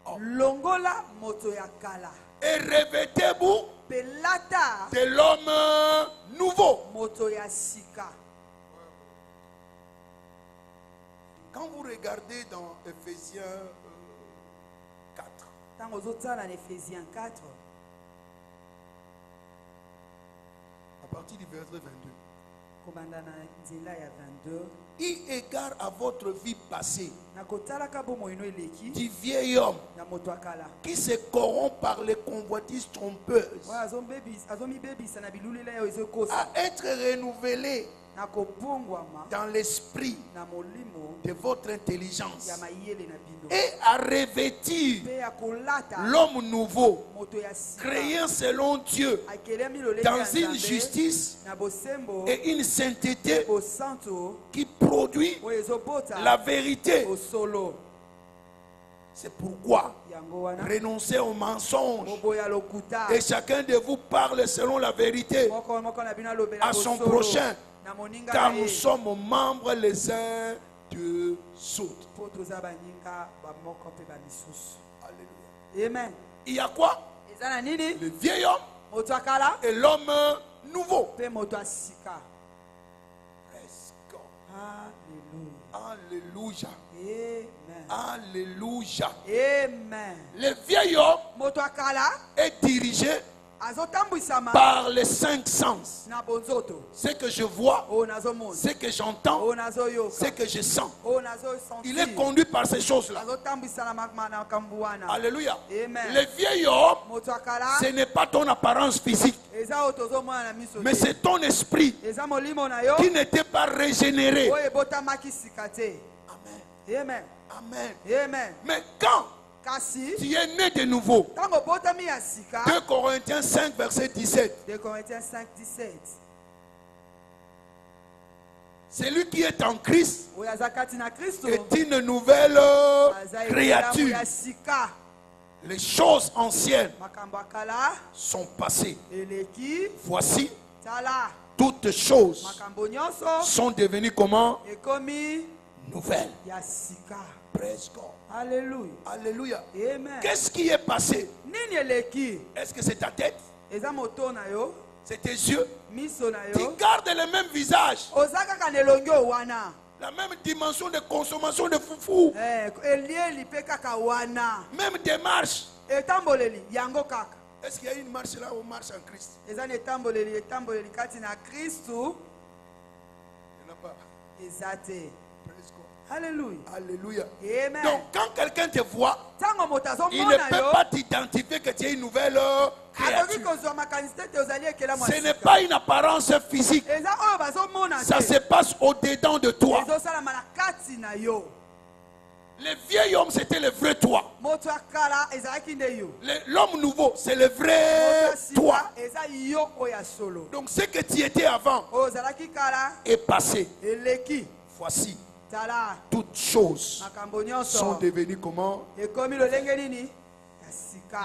homme. Et revêtez-vous de l'homme nouveau. Quand vous regardez dans Éphésiens 4, à partir du verset 22, eu égard à votre vie passée, du vieil homme qui se corrompt par les convoitises trompeuses, à être renouvelé dans l'esprit de votre intelligence et à revêtir l'homme nouveau créé selon Dieu dans une justice et une sainteté qui produit la vérité. C'est pourquoi renoncez au mensonge et chacun de vous parle selon la vérité à son prochain, car nous sommes membres les uns des autres. Alléluia. Amen. Il y a quoi? Le vieil homme et l'homme nouveau. Alléluia. Amen. Alléluia. Amen. Le vieil homme est dirigé par les 5 sens. Ce que je vois, ce que j'entends, ce que je sens. Il est conduit par ces choses-là. Alléluia. Amen. Le vieil homme, ce n'est pas ton apparence physique, mais c'est ton esprit qui n'était pas régénéré. Amen. Amen. Amen. Mais quand tu es né de nouveau, 2 Corinthiens 5, verset 17. 2 Corinthiens 5, 17. Celui qui est en Christ est une nouvelle créature. Les choses anciennes sont passées. Voici, toutes choses sont devenues comment? Nouvelles. Praise God. Alléluia. Alléluia. Amen. Qu'est-ce qui est passé? Est-ce que c'est ta tête? C'est tes yeux? Tu gardes le même visage, la même dimension de consommation de foufou, même démarche. Est-ce qu'il y a une marche là où on marche en Christ? Il n'y en a pas. Alléluia. Alléluia. Amen. Donc quand quelqu'un te voit, il ne peut pas t'identifier que tu es une nouvelle créature. Ce n'est pas une apparence physique. Ça se passe au-dedans de toi. Le vieil homme, c'était le vrai toi. L'homme nouveau, c'est le vrai toi. Donc ce que tu étais avant est passé. Voici, toutes choses sont devenues comment?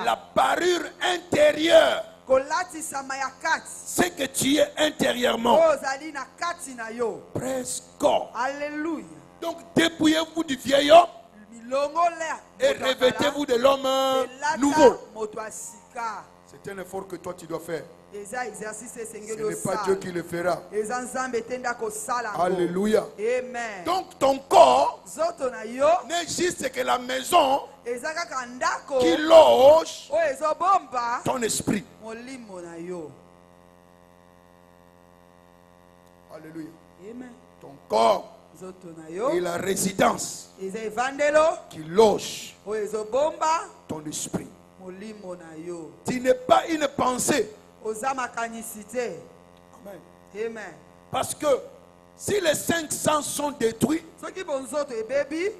La parure intérieure, c'est que tu es intérieurement. Presque. Alléluia. Donc dépouillez-vous du vieil homme et revêtez-vous de l'homme nouveau. C'est un effort que toi tu dois faire. Ce n'est pas Dieu qui le fera. Alléluia. Amen. Donc ton corps n'est juste que la maison qui loge ton esprit. Alléluia. Amen. Ton corps est la résidence qui loge ton esprit. Tu n'es pas une pensée. Amen. Amen. Parce que si les 5 sens sont détruits,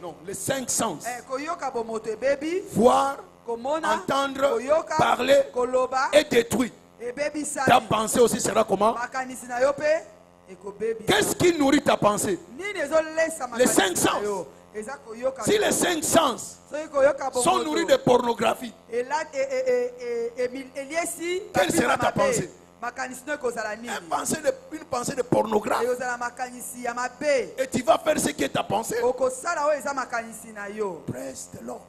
non, les 5 sens, voir, entendre, parler, est détruit. Ta pensée aussi sera comment? Qu'est-ce qui nourrit ta pensée? Les 5 sens. Si les 5 sens sont nourris de pornographie, quelle sera ta pensée? Une pensée de pornographe. Et tu vas faire ce qui est ta pensée. Praise the Lord.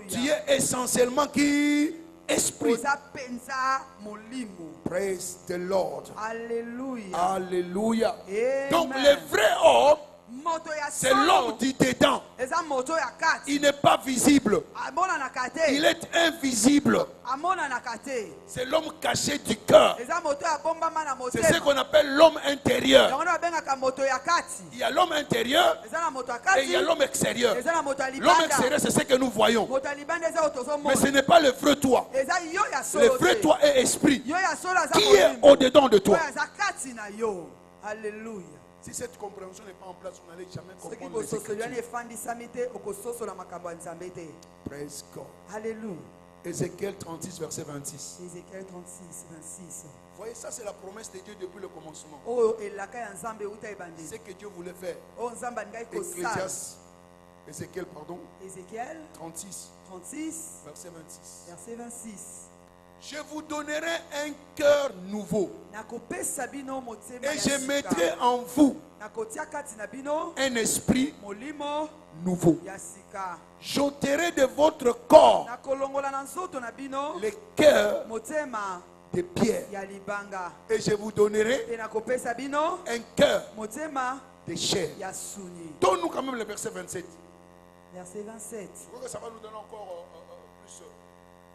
Tu es essentiellement qui? Esprit. Praise the Lord. Alléluia. Alléluia. Donc le vrai homme, c'est l'homme du dedans. Il n'est pas visible. Il est invisible. C'est l'homme caché du cœur. C'est ce qu'on appelle l'homme intérieur. Il y a l'homme intérieur et il y a l'homme extérieur. L'homme extérieur, c'est ce que nous voyons. Mais ce n'est pas le vrai toi. Le vrai toi est esprit qui est au-dedans de toi. Alléluia. Si cette compréhension n'est pas en place, vous n'allez jamais comprendre les Écritures. Praise God. Alléluia. Ézéchiel 36, verset 26. Ézéchiel 36, 26. Voyez, ça c'est la promesse de Dieu depuis le commencement. Ce que Dieu voulait faire. Ecclésiaste, Ézéchiel, pardon. Ézéchiel 36, 36, verset 26. Verset 26. Je vous donnerai un cœur nouveau. Et je mettrai en vous un esprit nouveau. J'ôterai de votre corps le cœur de pierre. Et je vous donnerai un cœur de chair. Donne-nous quand même le verset 27. Verset 27. Je crois que ça va nous donner encore plus.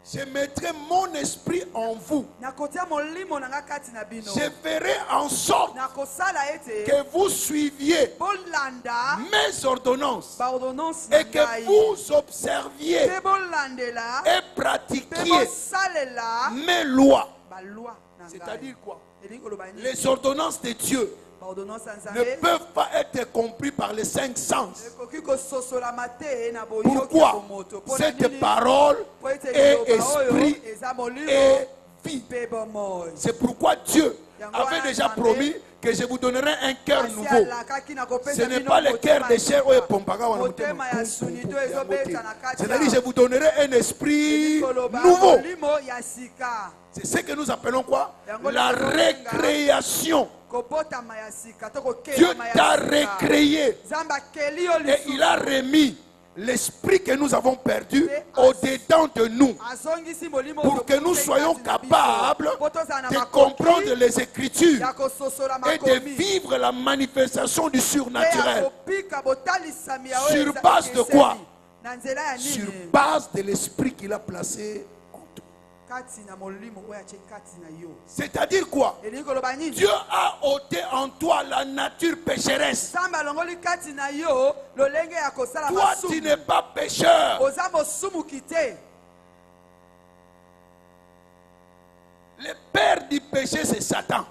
Je mettrai mon esprit en vous. Je ferai en sorte que vous suiviez mes ordonnances et que vous observiez et pratiquiez mes lois. C'est-à-dire quoi? Les ordonnances de Dieu ne peuvent pas être compris par les 5 sens. Pourquoi? Cette parole est esprit et vie. C'est pourquoi Dieu avait déjà promis que je vous donnerai un cœur nouveau. Ce n'est pas le cœur de chair. C'est-à-dire je vous donnerai un esprit nouveau. C'est ce que nous appelons quoi? La récréation. Dieu t'a recréé et il a remis l'esprit que nous avons perdu au-dedans de nous pour que nous soyons capables de comprendre les Écritures et de vivre la manifestation du surnaturel. Sur base de quoi? Sur base de l'esprit qu'il a placé. C'est-à-dire quoi? Dieu a ôté en toi la nature pécheresse. Toi, tu n'es pas pécheur. Le père du péché, c'est Satan.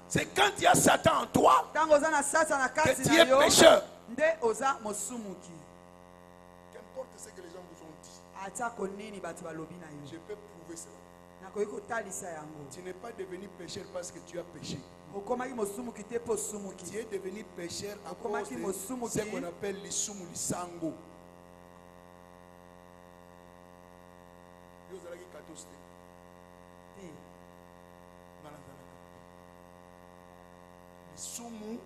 C'est quand il y a Satan en toi que tu es pécheur. Qu'importe ce que les gens vous ont dit, je peux prouver cela. Tu n'es pas devenu pécheur parce que tu as péché. Tu es devenu pécheur à cause de ce qu'on appelle l'isumu lisango. L'isumu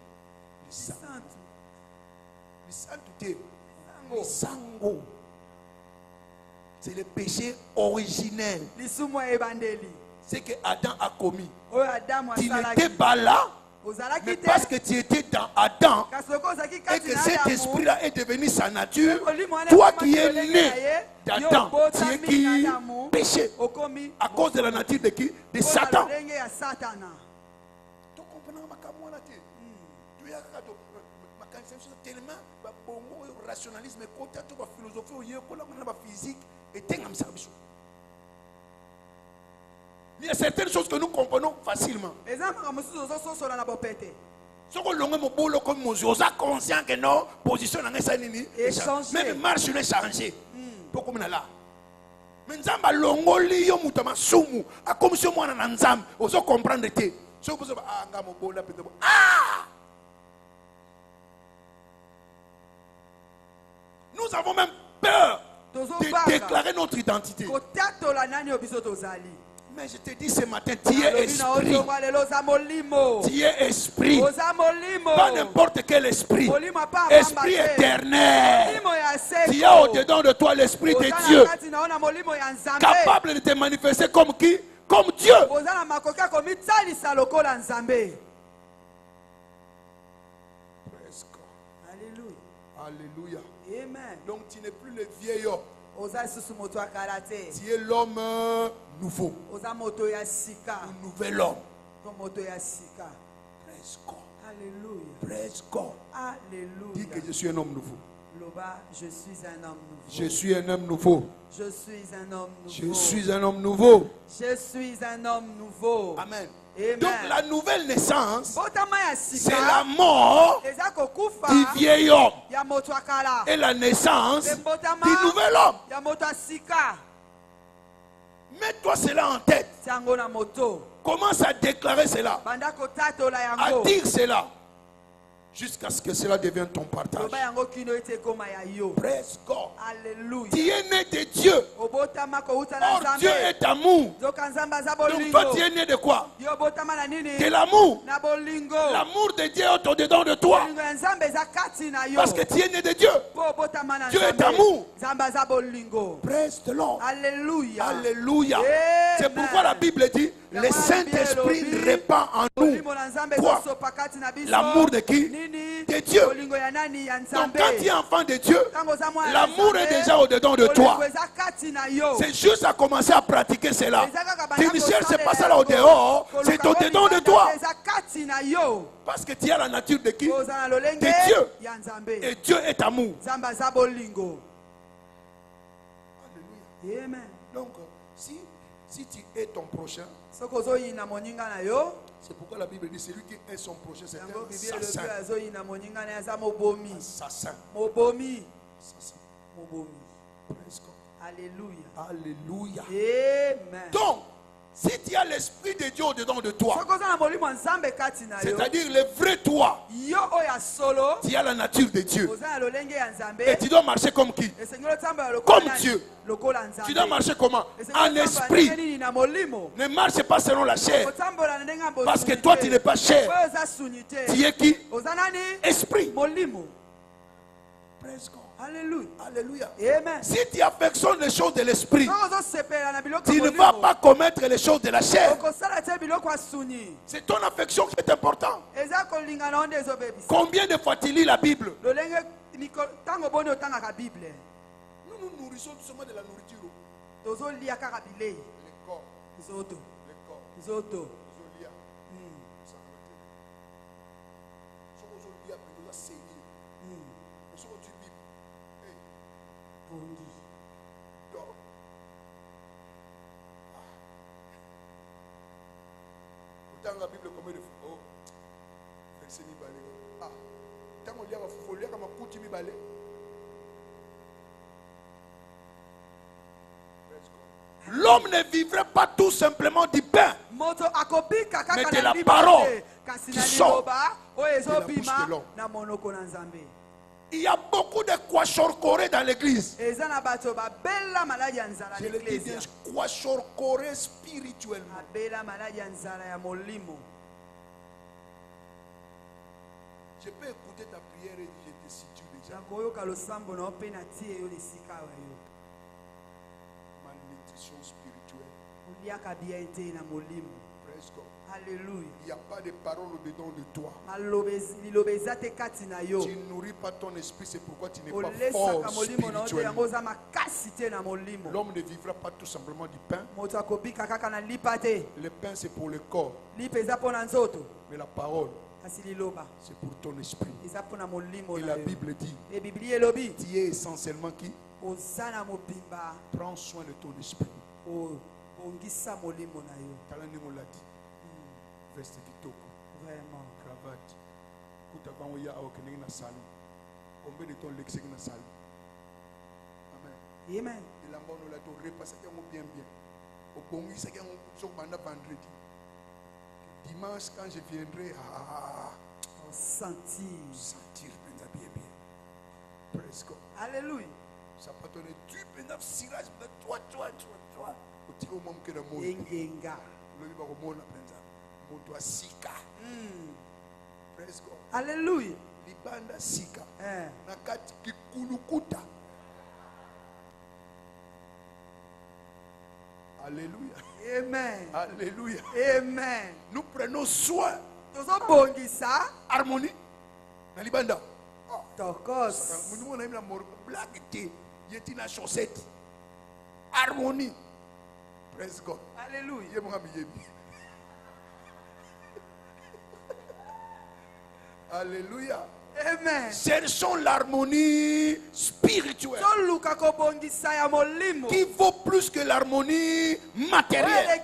lisango. C'est le péché originel. C'est que Adam a commis. Tu n'étais pas là. Mais parce que tu étais dans Adam et que cet esprit-là est devenu sa nature, toi qui es né d'Adam, tu es qui péché à cause de la nature de qui? De Satan. Rationalisme, philosophie, physique et il y a certaines choses que nous comprenons facilement. Si on est conscient que nos positions sont même marche n'est changée. Pourquoi là? Mais nzamba longoli yo mutama sumu a comme si moi na nzamba ozo comprendre te. So vous ah ngamo bola peut ah. Nous avons même peur de déclarer notre identité. Mais je te dis ce matin, tu es esprit. Tu es esprit. Pas n'importe quel esprit. Esprit éternel. Tu as au-dedans de toi l'esprit de Dieu. Capable de te manifester comme qui? Comme Dieu. Alléluia. Amen. Donc tu n'es plus le vieil homme. Tu es l'homme nouveau. Un nouvel homme. Praise God. Alléluia. Praise God. Alléluia. Dis que je suis un homme nouveau. Je suis un homme nouveau. Je suis un homme nouveau. Je suis un homme nouveau. Je suis un homme nouveau. Je suis un homme nouveau. Amen. Amen. Donc la nouvelle naissance, c'est la mort du vieil homme et la naissance du nouvel homme. Mets-toi cela en tête. Commence à déclarer cela, à dire cela, jusqu'à ce que cela devienne ton partage. Praise God. Alléluia. Tu es né de Dieu. Or Dieu est amour. Donc toi tu es né de quoi? De l'amour. L'amour de Dieu est au-dedans de toi. Parce que tu es né de Dieu. Dieu est amour. Praise the Lord. Alléluia. Alléluia. C'est pourquoi la Bible dit le Saint-Esprit répand en nous quoi? L'amour de qui? De Dieu. Donc quand tu es enfant de Dieu, l'amour est déjà au-dedans de toi. C'est juste à commencer à pratiquer cela. Tu ne cherches pas ça là au dehors, c'est au-dedans de toi. Parce que tu as la nature de qui? De Dieu. Et Dieu est amour. Amen. Donc si tu es ton prochain, c'est pourquoi la Bible dit celui qui est son prochain, c'est un assassin. Assassin. Alléluia. Alléluia. Amen. Donc, si tu as l'esprit de Dieu au-dedans de toi, c'est-à-dire le vrai toi, tu as la nature de Dieu. Et tu dois marcher comme qui? Comme Dieu. Tu dois marcher comment? En esprit. Ne marche pas selon la chair. Parce que toi tu n'es pas chair. Tu es qui? Esprit. Praise God. Alléluia. Alléluia. Amen. Si tu affectionnes les choses de l'esprit, tu ne vas pas commettre les choses de la chair. C'est ton affection qui est importante. Combien de fois tu lis la Bible? Nous nous nourrissons seulement de la nourriture. Le corps. Le corps. La Bible comme il faut. Ah, tant on lit à folie comme un coutu mi balé. L'homme ne vivrait pas tout simplement du pain, mais de la parole qui sort de la bouche de l'homme. Il y a beaucoup de kwashorkoré dans l'église. Je le dis bien, kwashorkoré spirituellement. Je peux écouter ta prière et je te situe déjà. malnutrition spirituelle. Presque. Alléluia. Il n'y a pas de parole au-dedans de toi. Tu ne nourris pas ton esprit, c'est pourquoi tu n'es pas fort spirituellement. L'homme ne vivra pas tout simplement du pain. Le pain, c'est pour le corps. Mais la parole, c'est pour ton esprit. Et la Bible dit, tu es essentiellement qui? Prends soin de ton esprit. Talanimo l'a dit. Veste kitoko. Vraiment. Cravate. Koutavant ya aokene na salon. Combien de temps l'excès na salon? Amen. Amen. Et là-bas on l'a tout repassé bien bien. Au bongi ça qui on banda vendredi. Dimanche quand je viendrai sentir bien. Praise God. Alléluia. Ça peut donner tu peux sirage toi. Au tir au moment que le monde. Engenga. Le va au monde penza. Moto sika. Praise God. Alléluia. Libanda sika. Nakati kikulukuta. Alléluia. Amen. Alléluia. Amen. Nous prenons soin. Harmonie. Na libanda. Tokos. Nous on a la blague té. Yeti na chaussette. Harmonie. Praise God. Alléluia. Alléluia. Amen. Cherchons l'harmonie spirituelle qui vaut plus que l'harmonie matérielle.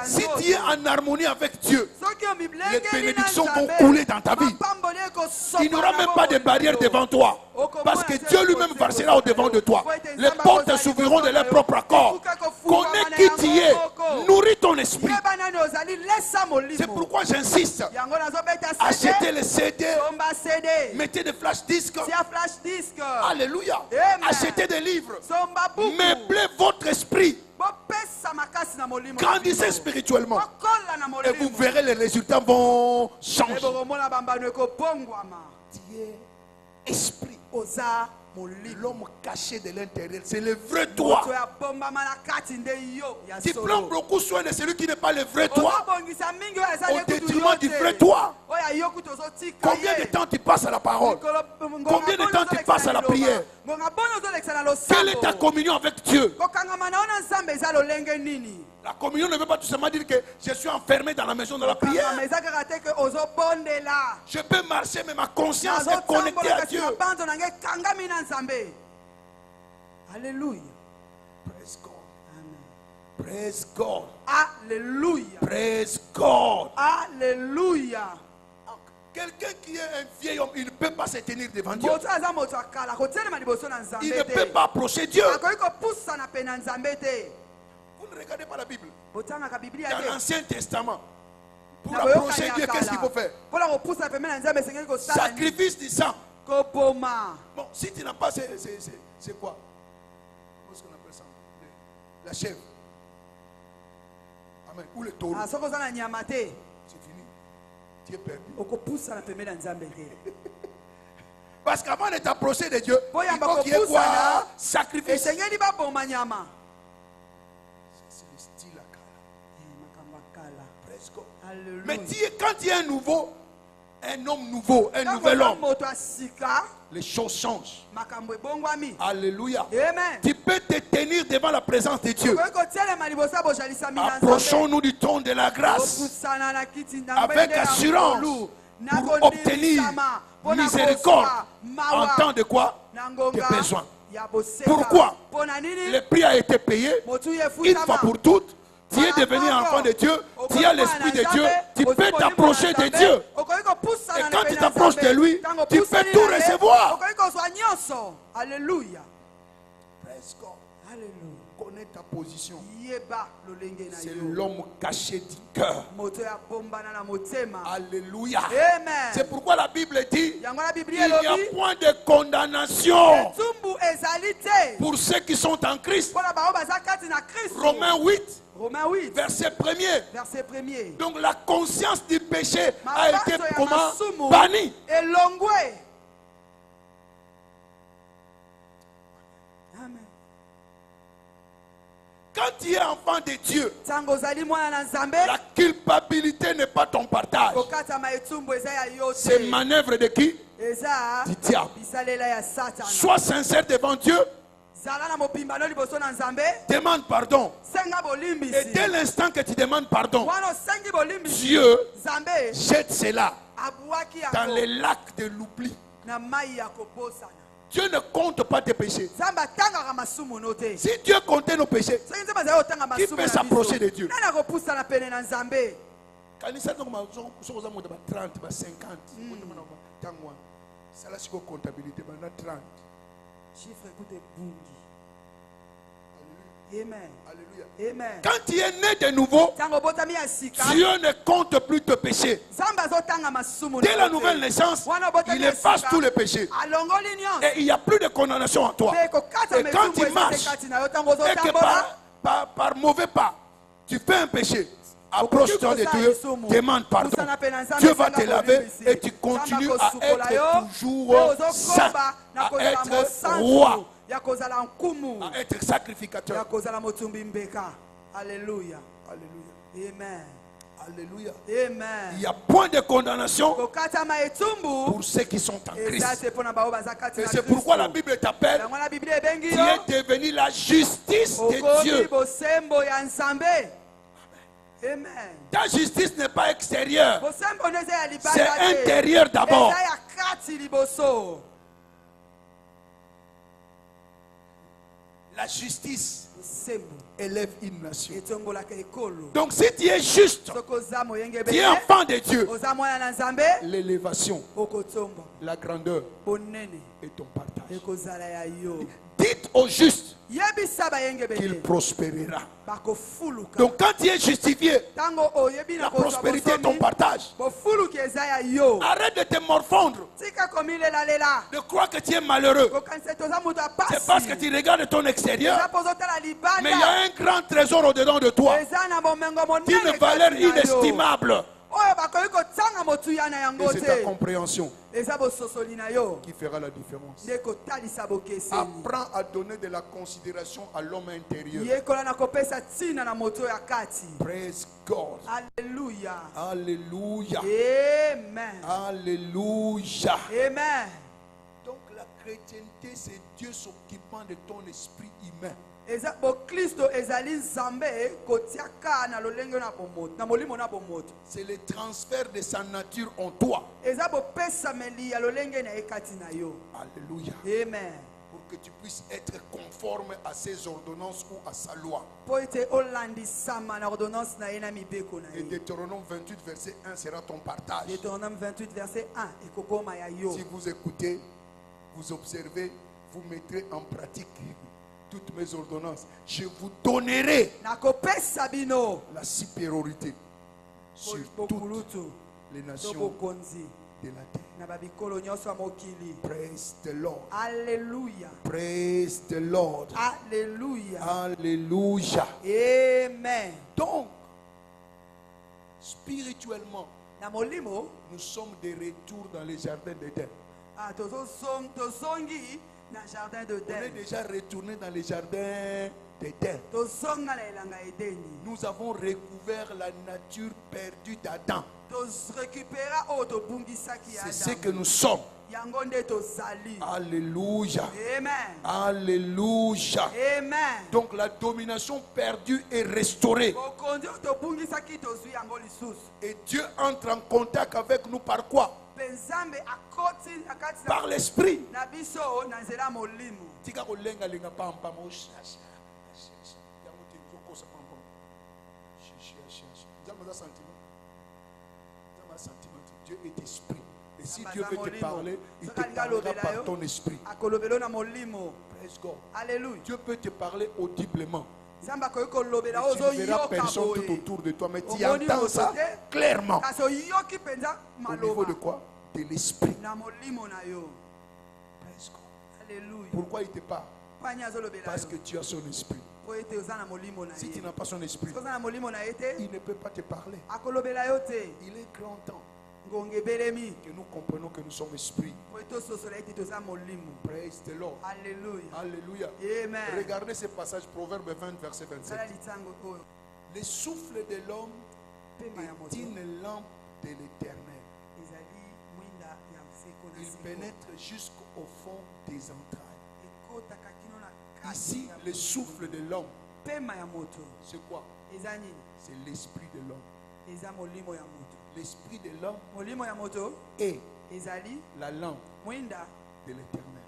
Si tu es en harmonie avec Dieu, les bénédictions vont couler dans ta vie. Il n'y aura même pas de barrière devant toi. Parce que Dieu lui-même versera au devant de toi. Les portes s'ouvriront de leur propre accord. Connais qui tu es. Nourris ton esprit. C'est pourquoi j'insiste. Achetez les CD. Mettez des flash disques. Alléluia. Achetez des livres. Meublez votre esprit. Grandissez spirituellement. Et vous verrez les résultats vont changer. Esprit. L'homme caché de l'intérieur, c'est le vrai toi. Tu prends beaucoup soin de celui qui n'est pas le vrai toi, au détriment du vrai toi. Combien de temps tu passes à la parole? Combien de temps tu passes à la prière? Quelle est ta communion avec Dieu? La communion ne veut pas tout simplement dire que je suis enfermé dans la maison de la prière. Je peux marcher, mais ma conscience est connectée à Dieu. Alléluia. Praise God. Amen. Praise God. Alléluia. Praise God. Alléluia. Quelqu'un qui est un vieil homme, il ne peut pas se tenir devant Dieu. Il ne peut pas approcher Dieu. Vous ne regardez pas la Bible. Dans l'Ancien Testament, pour approcher Dieu, qu'est-ce qu'il faut faire? Sacrifice du sang. Bon, si tu n'as pas, c'est quoi? Qu'est-ce qu'on appelle ça? La chèvre. Amen. Ou le taureau. C'est fini. Tu es perdu. Parce qu'avant de t'approcher de Dieu, il faut qu'il y ait quoi? Sacrifice. C'est le style à Kala. Presque. Mais quand tu es un nouveau, un homme nouveau, un nouvel homme, les choses changent. Alléluia. Amen. Tu peux te tenir devant la présence de Dieu. Approchons-nous du trône de la grâce avec assurance pour obtenir miséricorde en temps de quoi? De besoin. Pourquoi? Le prix a été payé une fois pour toutes. Tu es devenu enfant de Dieu, tu as l'esprit de Dieu, tu peux t'approcher de Dieu. Et quand tu t'approches de lui, tu peux tout recevoir. Alléluia. Praise God. Connais ta position. C'est l'homme caché du cœur. Alléluia. C'est pourquoi la Bible dit il n'y a point de condamnation pour ceux qui sont en Christ. Romains 8. Verset 1er. Donc la conscience du péché a été comment? Bannie. quand tu es enfant de Dieu, la culpabilité n'est pas ton partage. C'est manœuvre de qui? Du diable. Sois sincère devant Dieu. Demande pardon. Et dès l'instant que tu demandes pardon, Dieu jette cela dans les lacs de l'oubli. Dieu ne compte pas tes péchés. Si Dieu comptait nos péchés, qui peut s'approcher de Dieu? Amen. Amen. Quand tu es né de nouveau, Dieu ne compte plus tes péchés. Dès la nouvelle naissance, il efface tous les péchés. Et il n'y a plus de condamnation en toi. Et quand tu marches, et que par mauvais pas, tu fais un péché, approche-toi de Dieu, demande pardon. Dieu va te laver et tu continues à être toujours saint, à être roi, à être sacrificateur. Alléluia. Alléluia. Amen. Alléluia. Amen. Il n'y a point de condamnation pour ceux qui sont en Christ. Et c'est pourquoi la Bible t'appelle, tu es devenu la justice de Dieu. Amen. Ta justice n'est pas extérieure, c'est intérieur d'abord. La justice élève une nation. Donc si tu es juste, tu es enfant de Dieu, l'élévation, la grandeur est ton partage. Dites au juste qu'il prospérera. Donc quand tu es justifié, la prospérité est ton partage. Arrête de te morfondre, de croire que tu es malheureux. C'est parce que tu regardes ton extérieur, mais il y a un grand trésor au-dedans de toi, d'une valeur inestimable. Et c'est ta compréhension qui fera la différence. Apprends à donner de la considération à l'homme intérieur. Praise God. Alléluia. Alléluia. Amen. Alléluia. Amen. Donc la chrétienté, c'est Dieu s'occupant de ton esprit humain. C'est le transfert de sa nature en toi. Alléluia. Amen. Pour que tu puisses être conforme à ses ordonnances ou à sa loi. Et Deutéronome 28 verset 1 sera ton partage. Si vous écoutez, vous observez, vous mettrez en pratique toutes mes ordonnances, je vous donnerai la supériorité sur toutes les nations de la terre. Praise the Lord. Alléluia. Praise the Lord. Alléluia. Alléluia. Amen. Donc, spirituellement, nous sommes de retour dans les jardins d'Éden. On est déjà retourné dans les jardins d'Éden. Nous avons recouvert la nature perdue d'Adam. C'est ce que nous sommes. Alléluia. Amen. Alléluia. Amen. Donc la domination perdue est restaurée. Et Dieu entre en contact avec nous par quoi? Par l'esprit. Dieu est esprit. Et si Dieu veut te parler, il te parlera par ton esprit. Praise God. Alléluia. Dieu peut te parler audiblement. Tu ne verras personne tout autour de toi, mais tu entends ça clairement. Au niveau de quoi? De l'esprit. Praise God. Alléluia. Pourquoi il te parle? Parce que tu as son esprit. Si tu n'as pas son esprit, il ne peut pas te parler. Il est grand temps Que nous comprenons que nous sommes esprits. Praise the Lord. Alléluia. Alléluia. Amen. Regardez ce passage, Proverbe 20, verset 27. Le souffle de l'homme est une lampe de l'Éternel. Il pénètre jusqu'au fond des entrailles. Ici, le souffle de l'homme, c'est quoi? C'est l'esprit de l'homme. L'esprit de l'homme est la lampe de l'Éternel.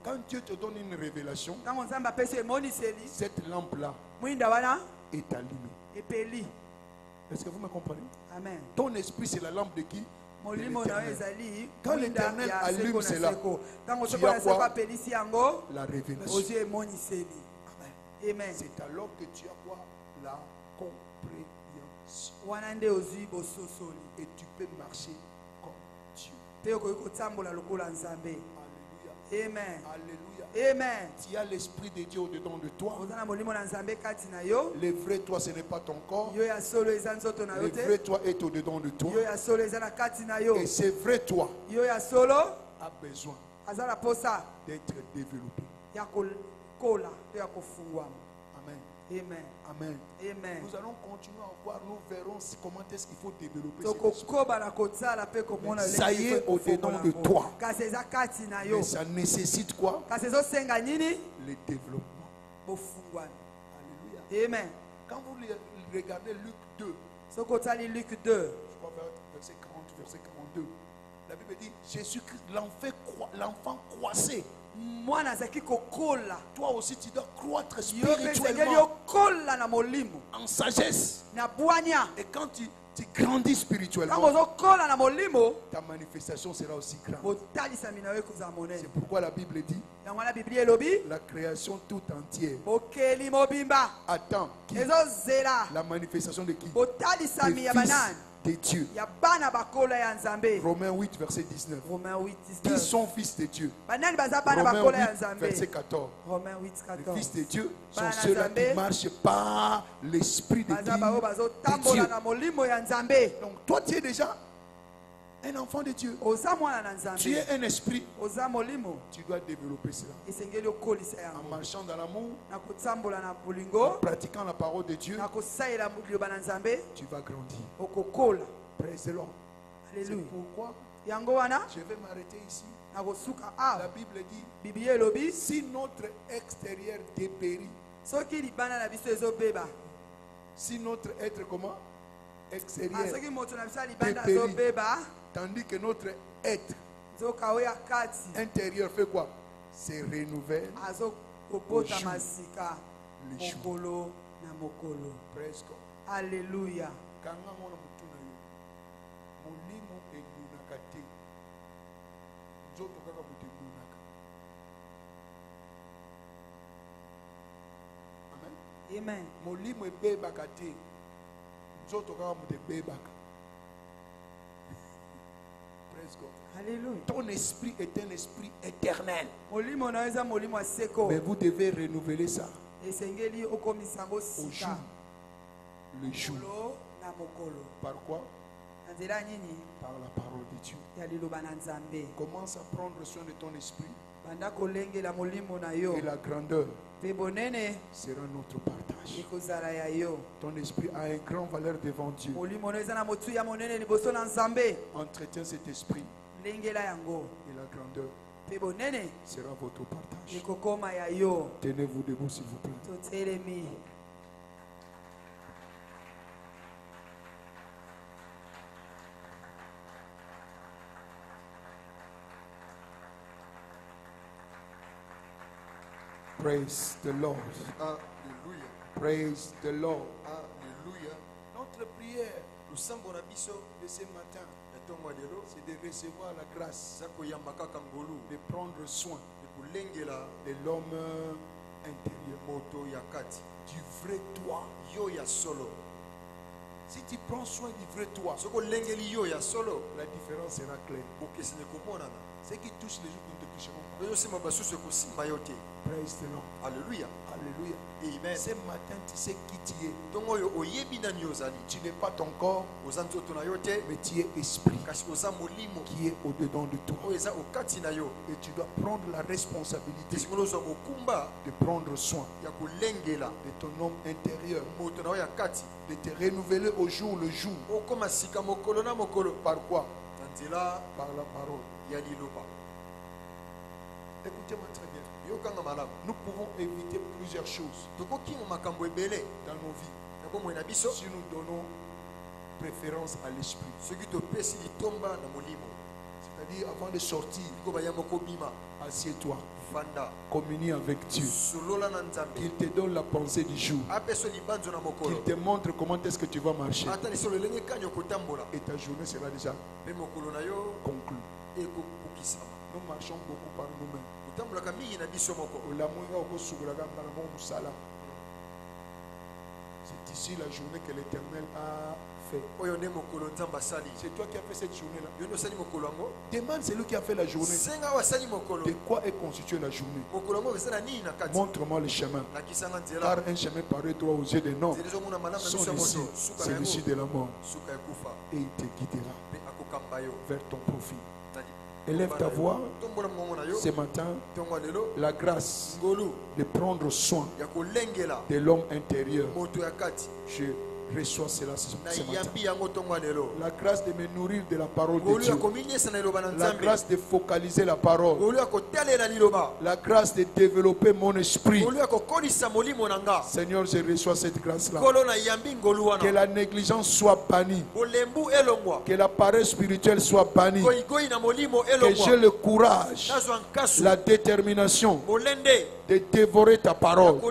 Quand Dieu te donne une révélation, cette lampe-là est allumée. Est-ce que vous me comprenez? Amen. Ton esprit, c'est la lampe de qui? De l'Éternel. Quand l'Éternel allume cela, tu as quoi? La révélation. Amen. C'est alors que tu as quoi? La compréhension. Et tu peux marcher comme Dieu. Alléluia. Amen. Alléluia. Amen. Tu as l'esprit de Dieu au-dedans de toi. Le vrai toi, ce n'est pas ton corps. Le vrai toi est au-dedans de toi. Et ce vrai toi a besoin d'être développé. Amen. Amen. Amen. Amen. Nous allons continuer à voir, nous verrons comment est-ce qu'il faut développer cet esprit. Ça y est au-dedans de toi. Mais ça nécessite quoi? Le développement. Alléluia. Amen. Quand vous regardez Luc 2, Luc 2, je crois verset 40, verset 42, la Bible dit Jésus-Christ, l'enfant croissait. Toi aussi tu dois croître spirituellement en sagesse. Et quand tu grandis spirituellement, ta manifestation sera aussi grande. C'est pourquoi la Bible dit la création tout entière attend qui? La manifestation de qui? Des fils de Dieu. Romains 8 verset 19. Qui sont fils de Dieu? Romains 8 verset 14. Les fils de Dieu sont ceux-là qui marchent par l'esprit de Dieu. Donc toi tu es déjà un enfant de Dieu. Tu es un esprit. Tu dois développer cela. En marchant dans l'amour, en pratiquant la parole de Dieu, tu vas grandir. Praise the Lord. C'est pourquoi je vais m'arrêter ici. La Bible dit si notre extérieur dépérit, si notre être comment? Extérieur dépérit, tandis que notre être intérieur fait quoi? C'est renouvelle au jour le jour. Praise God. Alléluia. Amen. Molimo ebebaka te. Nzoto kaka mutu ebebaka. Praise God. Alléluia. Ton esprit est un esprit éternel. Mais vous devez renouveler ça. Au jour le jour. Par quoi? Par la parole de Dieu. Commence à prendre soin de ton esprit. Et la grandeur sera notre partage. Ton esprit a une grande valeur devant Dieu. Entretiens cet esprit. Et la grandeur sera votre partage. Tenez-vous debout s'il vous plaît. Praise the Lord. Alléluia. Praise the Lord. Alléluia. Notre prière de ce matin, c'est de recevoir la grâce de prendre soin de l'homme intérieur, du vrai toi. Si tu prends soin du vrai toi, la différence sera claire. Ce qui touche les autres ne te toucheront pas. Praise the Lord. Alléluia. Alléluia. Amen. Ce matin, tu sais qui tu es. Tu n'es pas ton corps, mais tu es esprit qui est au-dedans de toi. Et tu dois prendre la responsabilité de prendre soin de ton homme intérieur, de te renouveler au jour le jour. Par quoi? Par la parole. Écoutez-moi très bien. Nous pouvons éviter plusieurs choses dans nos vies si nous donnons préférence à l'esprit. C'est-à-dire, avant de sortir, assieds-toi, communie avec Dieu, qu'il te donne la pensée du jour, qu'il te montre comment est-ce que tu vas marcher, et ta journée sera déjà conclue. Nous marchons beaucoup par nous-mêmes. C'est ici la journée que l'Éternel a fait. C'est toi qui as fait cette journée-là. Demande celui qui a fait la journée. De quoi est constituée la journée? Montre-moi le chemin. Car un chemin paraît toi aux yeux des noms. Son ici, c'est l'issue de la mort. Et il te guidera vers ton profit. Élève ta voix ce matin, la grâce de prendre soin de l'homme intérieur. Je reçois cela ce matin. La grâce de me nourrir de la parole de Dieu. La grâce de focaliser la parole. La grâce de développer mon esprit. Seigneur, je reçois cette grâce-là. Que la négligence soit bannie. Que la paresse spirituelle soit bannie. Que j'ai le courage, la détermination de dévorer ta parole.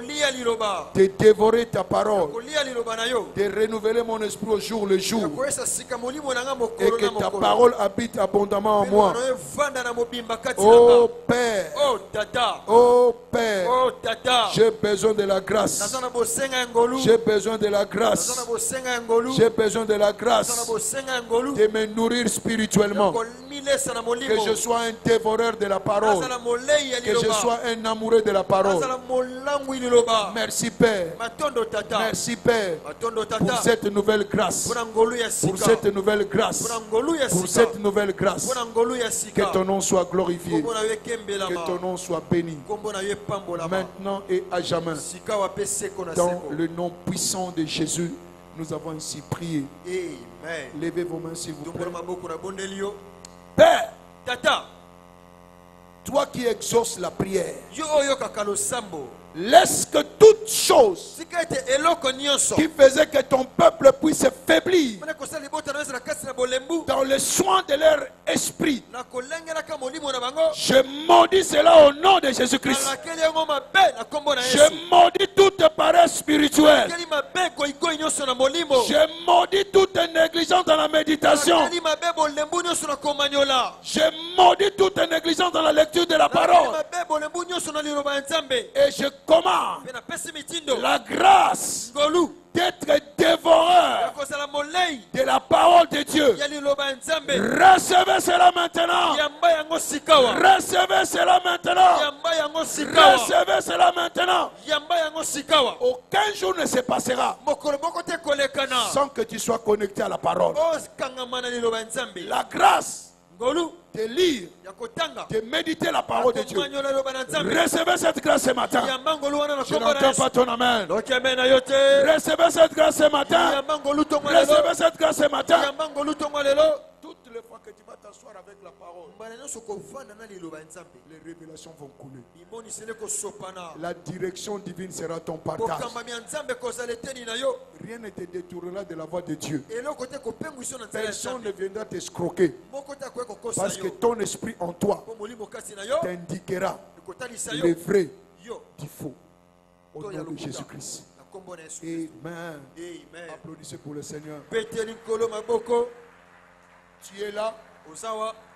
De dévorer ta parole. De renouveler mon esprit au jour le jour. Et que ta parole habite abondamment en moi. Oh Père. Oh Père. J'ai besoin de la grâce. J'ai besoin de la grâce. J'ai besoin de la grâce de me nourrir spirituellement. Que je sois un dévoreur de la parole. Que je sois un amoureux de la parole. Merci Père. Merci Père pour cette nouvelle grâce. Pour cette nouvelle grâce. Pour cette nouvelle grâce. Que ton nom soit glorifié. Que ton nom soit béni. Maintenant et à jamais. Dans le nom puissant de Jésus, nous avons ainsi prié. Levez vos mains s'il vous plaît. Père, toi qui exauces la prière, laisse que toute chose qui faisait que ton peuple puisse faiblir dans le soin de leur esprit, je maudis cela au nom de Jésus-Christ. Je maudis toute paresse spirituelle. Je maudis toute négligence dans la méditation. Je maudis toute négligence dans la lecture de la parole. Et je commande la grâce d'être dévoreur de la parole de Dieu. Recevez cela maintenant. Recevez cela maintenant. Recevez cela maintenant. Aucun jour ne se passera sans que tu sois connecté à la parole. La grâce de lire, de méditer la parole de Dieu. Recevez cette grâce ce matin. Je n'entends pas ton amen. Recevez cette grâce ce matin. Recevez cette grâce ce matin. Toutes les fois que tu vas t'asseoir avec la parole, les révélations vont couler. La direction divine sera ton partage. Rien ne te détournera de la voie de Dieu. Personne ne viendra t'escroquer. Parce que ton esprit en toi t'indiquera le vrai du faux. Au nom de Jésus-Christ. Amen. Applaudissez pour le Seigneur. Tu es là.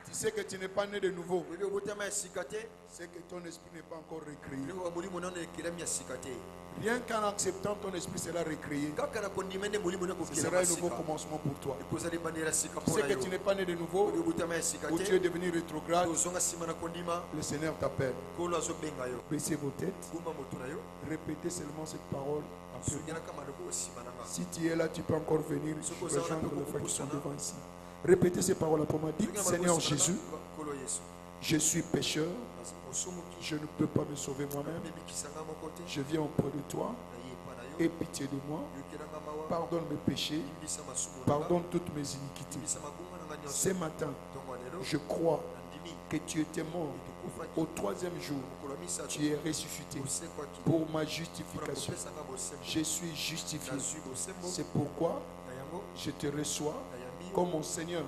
Tu sais que tu n'es pas né de nouveau. C'est que ton esprit n'est pas encore recréé. Rien qu'en acceptant, ton esprit sera recréé. Ce sera un nouveau commencement pour toi. Tu sais que tu n'es pas né de nouveau, ou tu es devenu rétrograde. Le Seigneur t'appelle. Baissez vos têtes. Répétez seulement cette parole. Si tu es là, tu peux encore venir rejoindre les frères qui sont devant ici. Répétez ces paroles après moi. Dites, Seigneur Jésus, je suis pécheur. Je ne peux pas me sauver moi-même. Je viens auprès de toi. Aie pitié de moi. Pardonne mes péchés. Pardonne toutes mes iniquités. Ce matin, je crois que tu étais mort. Au troisième jour, tu es ressuscité pour ma justification. Je suis justifié. C'est pourquoi je te reçois comme mon Seigneur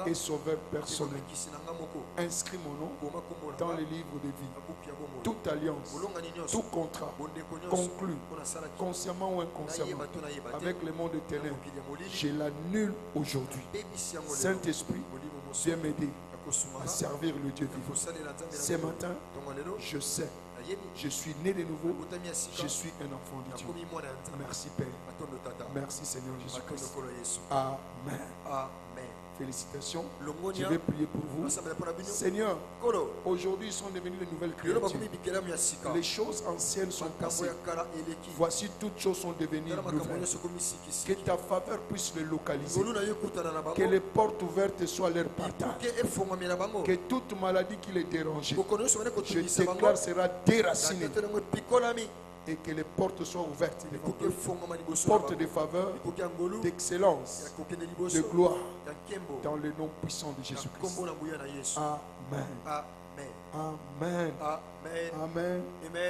et Sauveur personnel. Inscris mon nom dans les livres de vie. Toute alliance, tout contrat conclu, consciemment ou inconsciemment, avec le monde des ténèbres, je l'annule aujourd'hui. Saint-Esprit, viens m'aider à servir le Dieu vivant. Ce matin, je sais, je suis né de nouveau, je suis un enfant de Dieu. Merci Père. Merci Seigneur Jésus-Christ. Amen. Félicitations. Je vais prier pour vous. Seigneur, aujourd'hui ils sont devenus de nouvelles créatures. Les choses anciennes sont passées. Voici toutes choses sont devenues nouvelles. Que ta faveur puisse les localiser. Que les portes ouvertes soient leur partage. Que toute maladie qui les dérangeait, je déclare sera déracinée. Et que les portes soient ouvertes. Portes de faveur, d'excellence, de gloire. Dans le nom puissant de Jésus-Christ. Amen. Amen. Amen. Amen.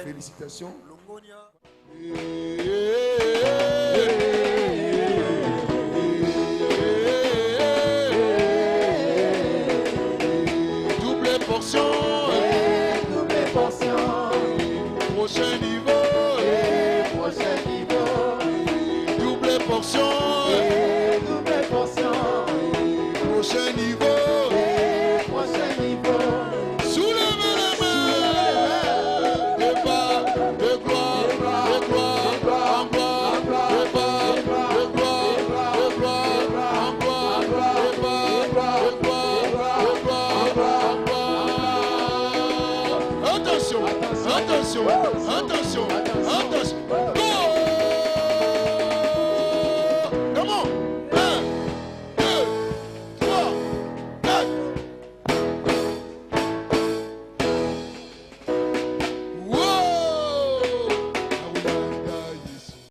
Félicitations. Double portion. Double portion. Prochain niveau. Double portion, double portion, prochain niveau, soulevez les mains, de bas, de gloire, de gloire, en gloire, de bas, de gloire, de gloire, en gloire, de bas, de gloire, en gloire. Attention, attention, attention.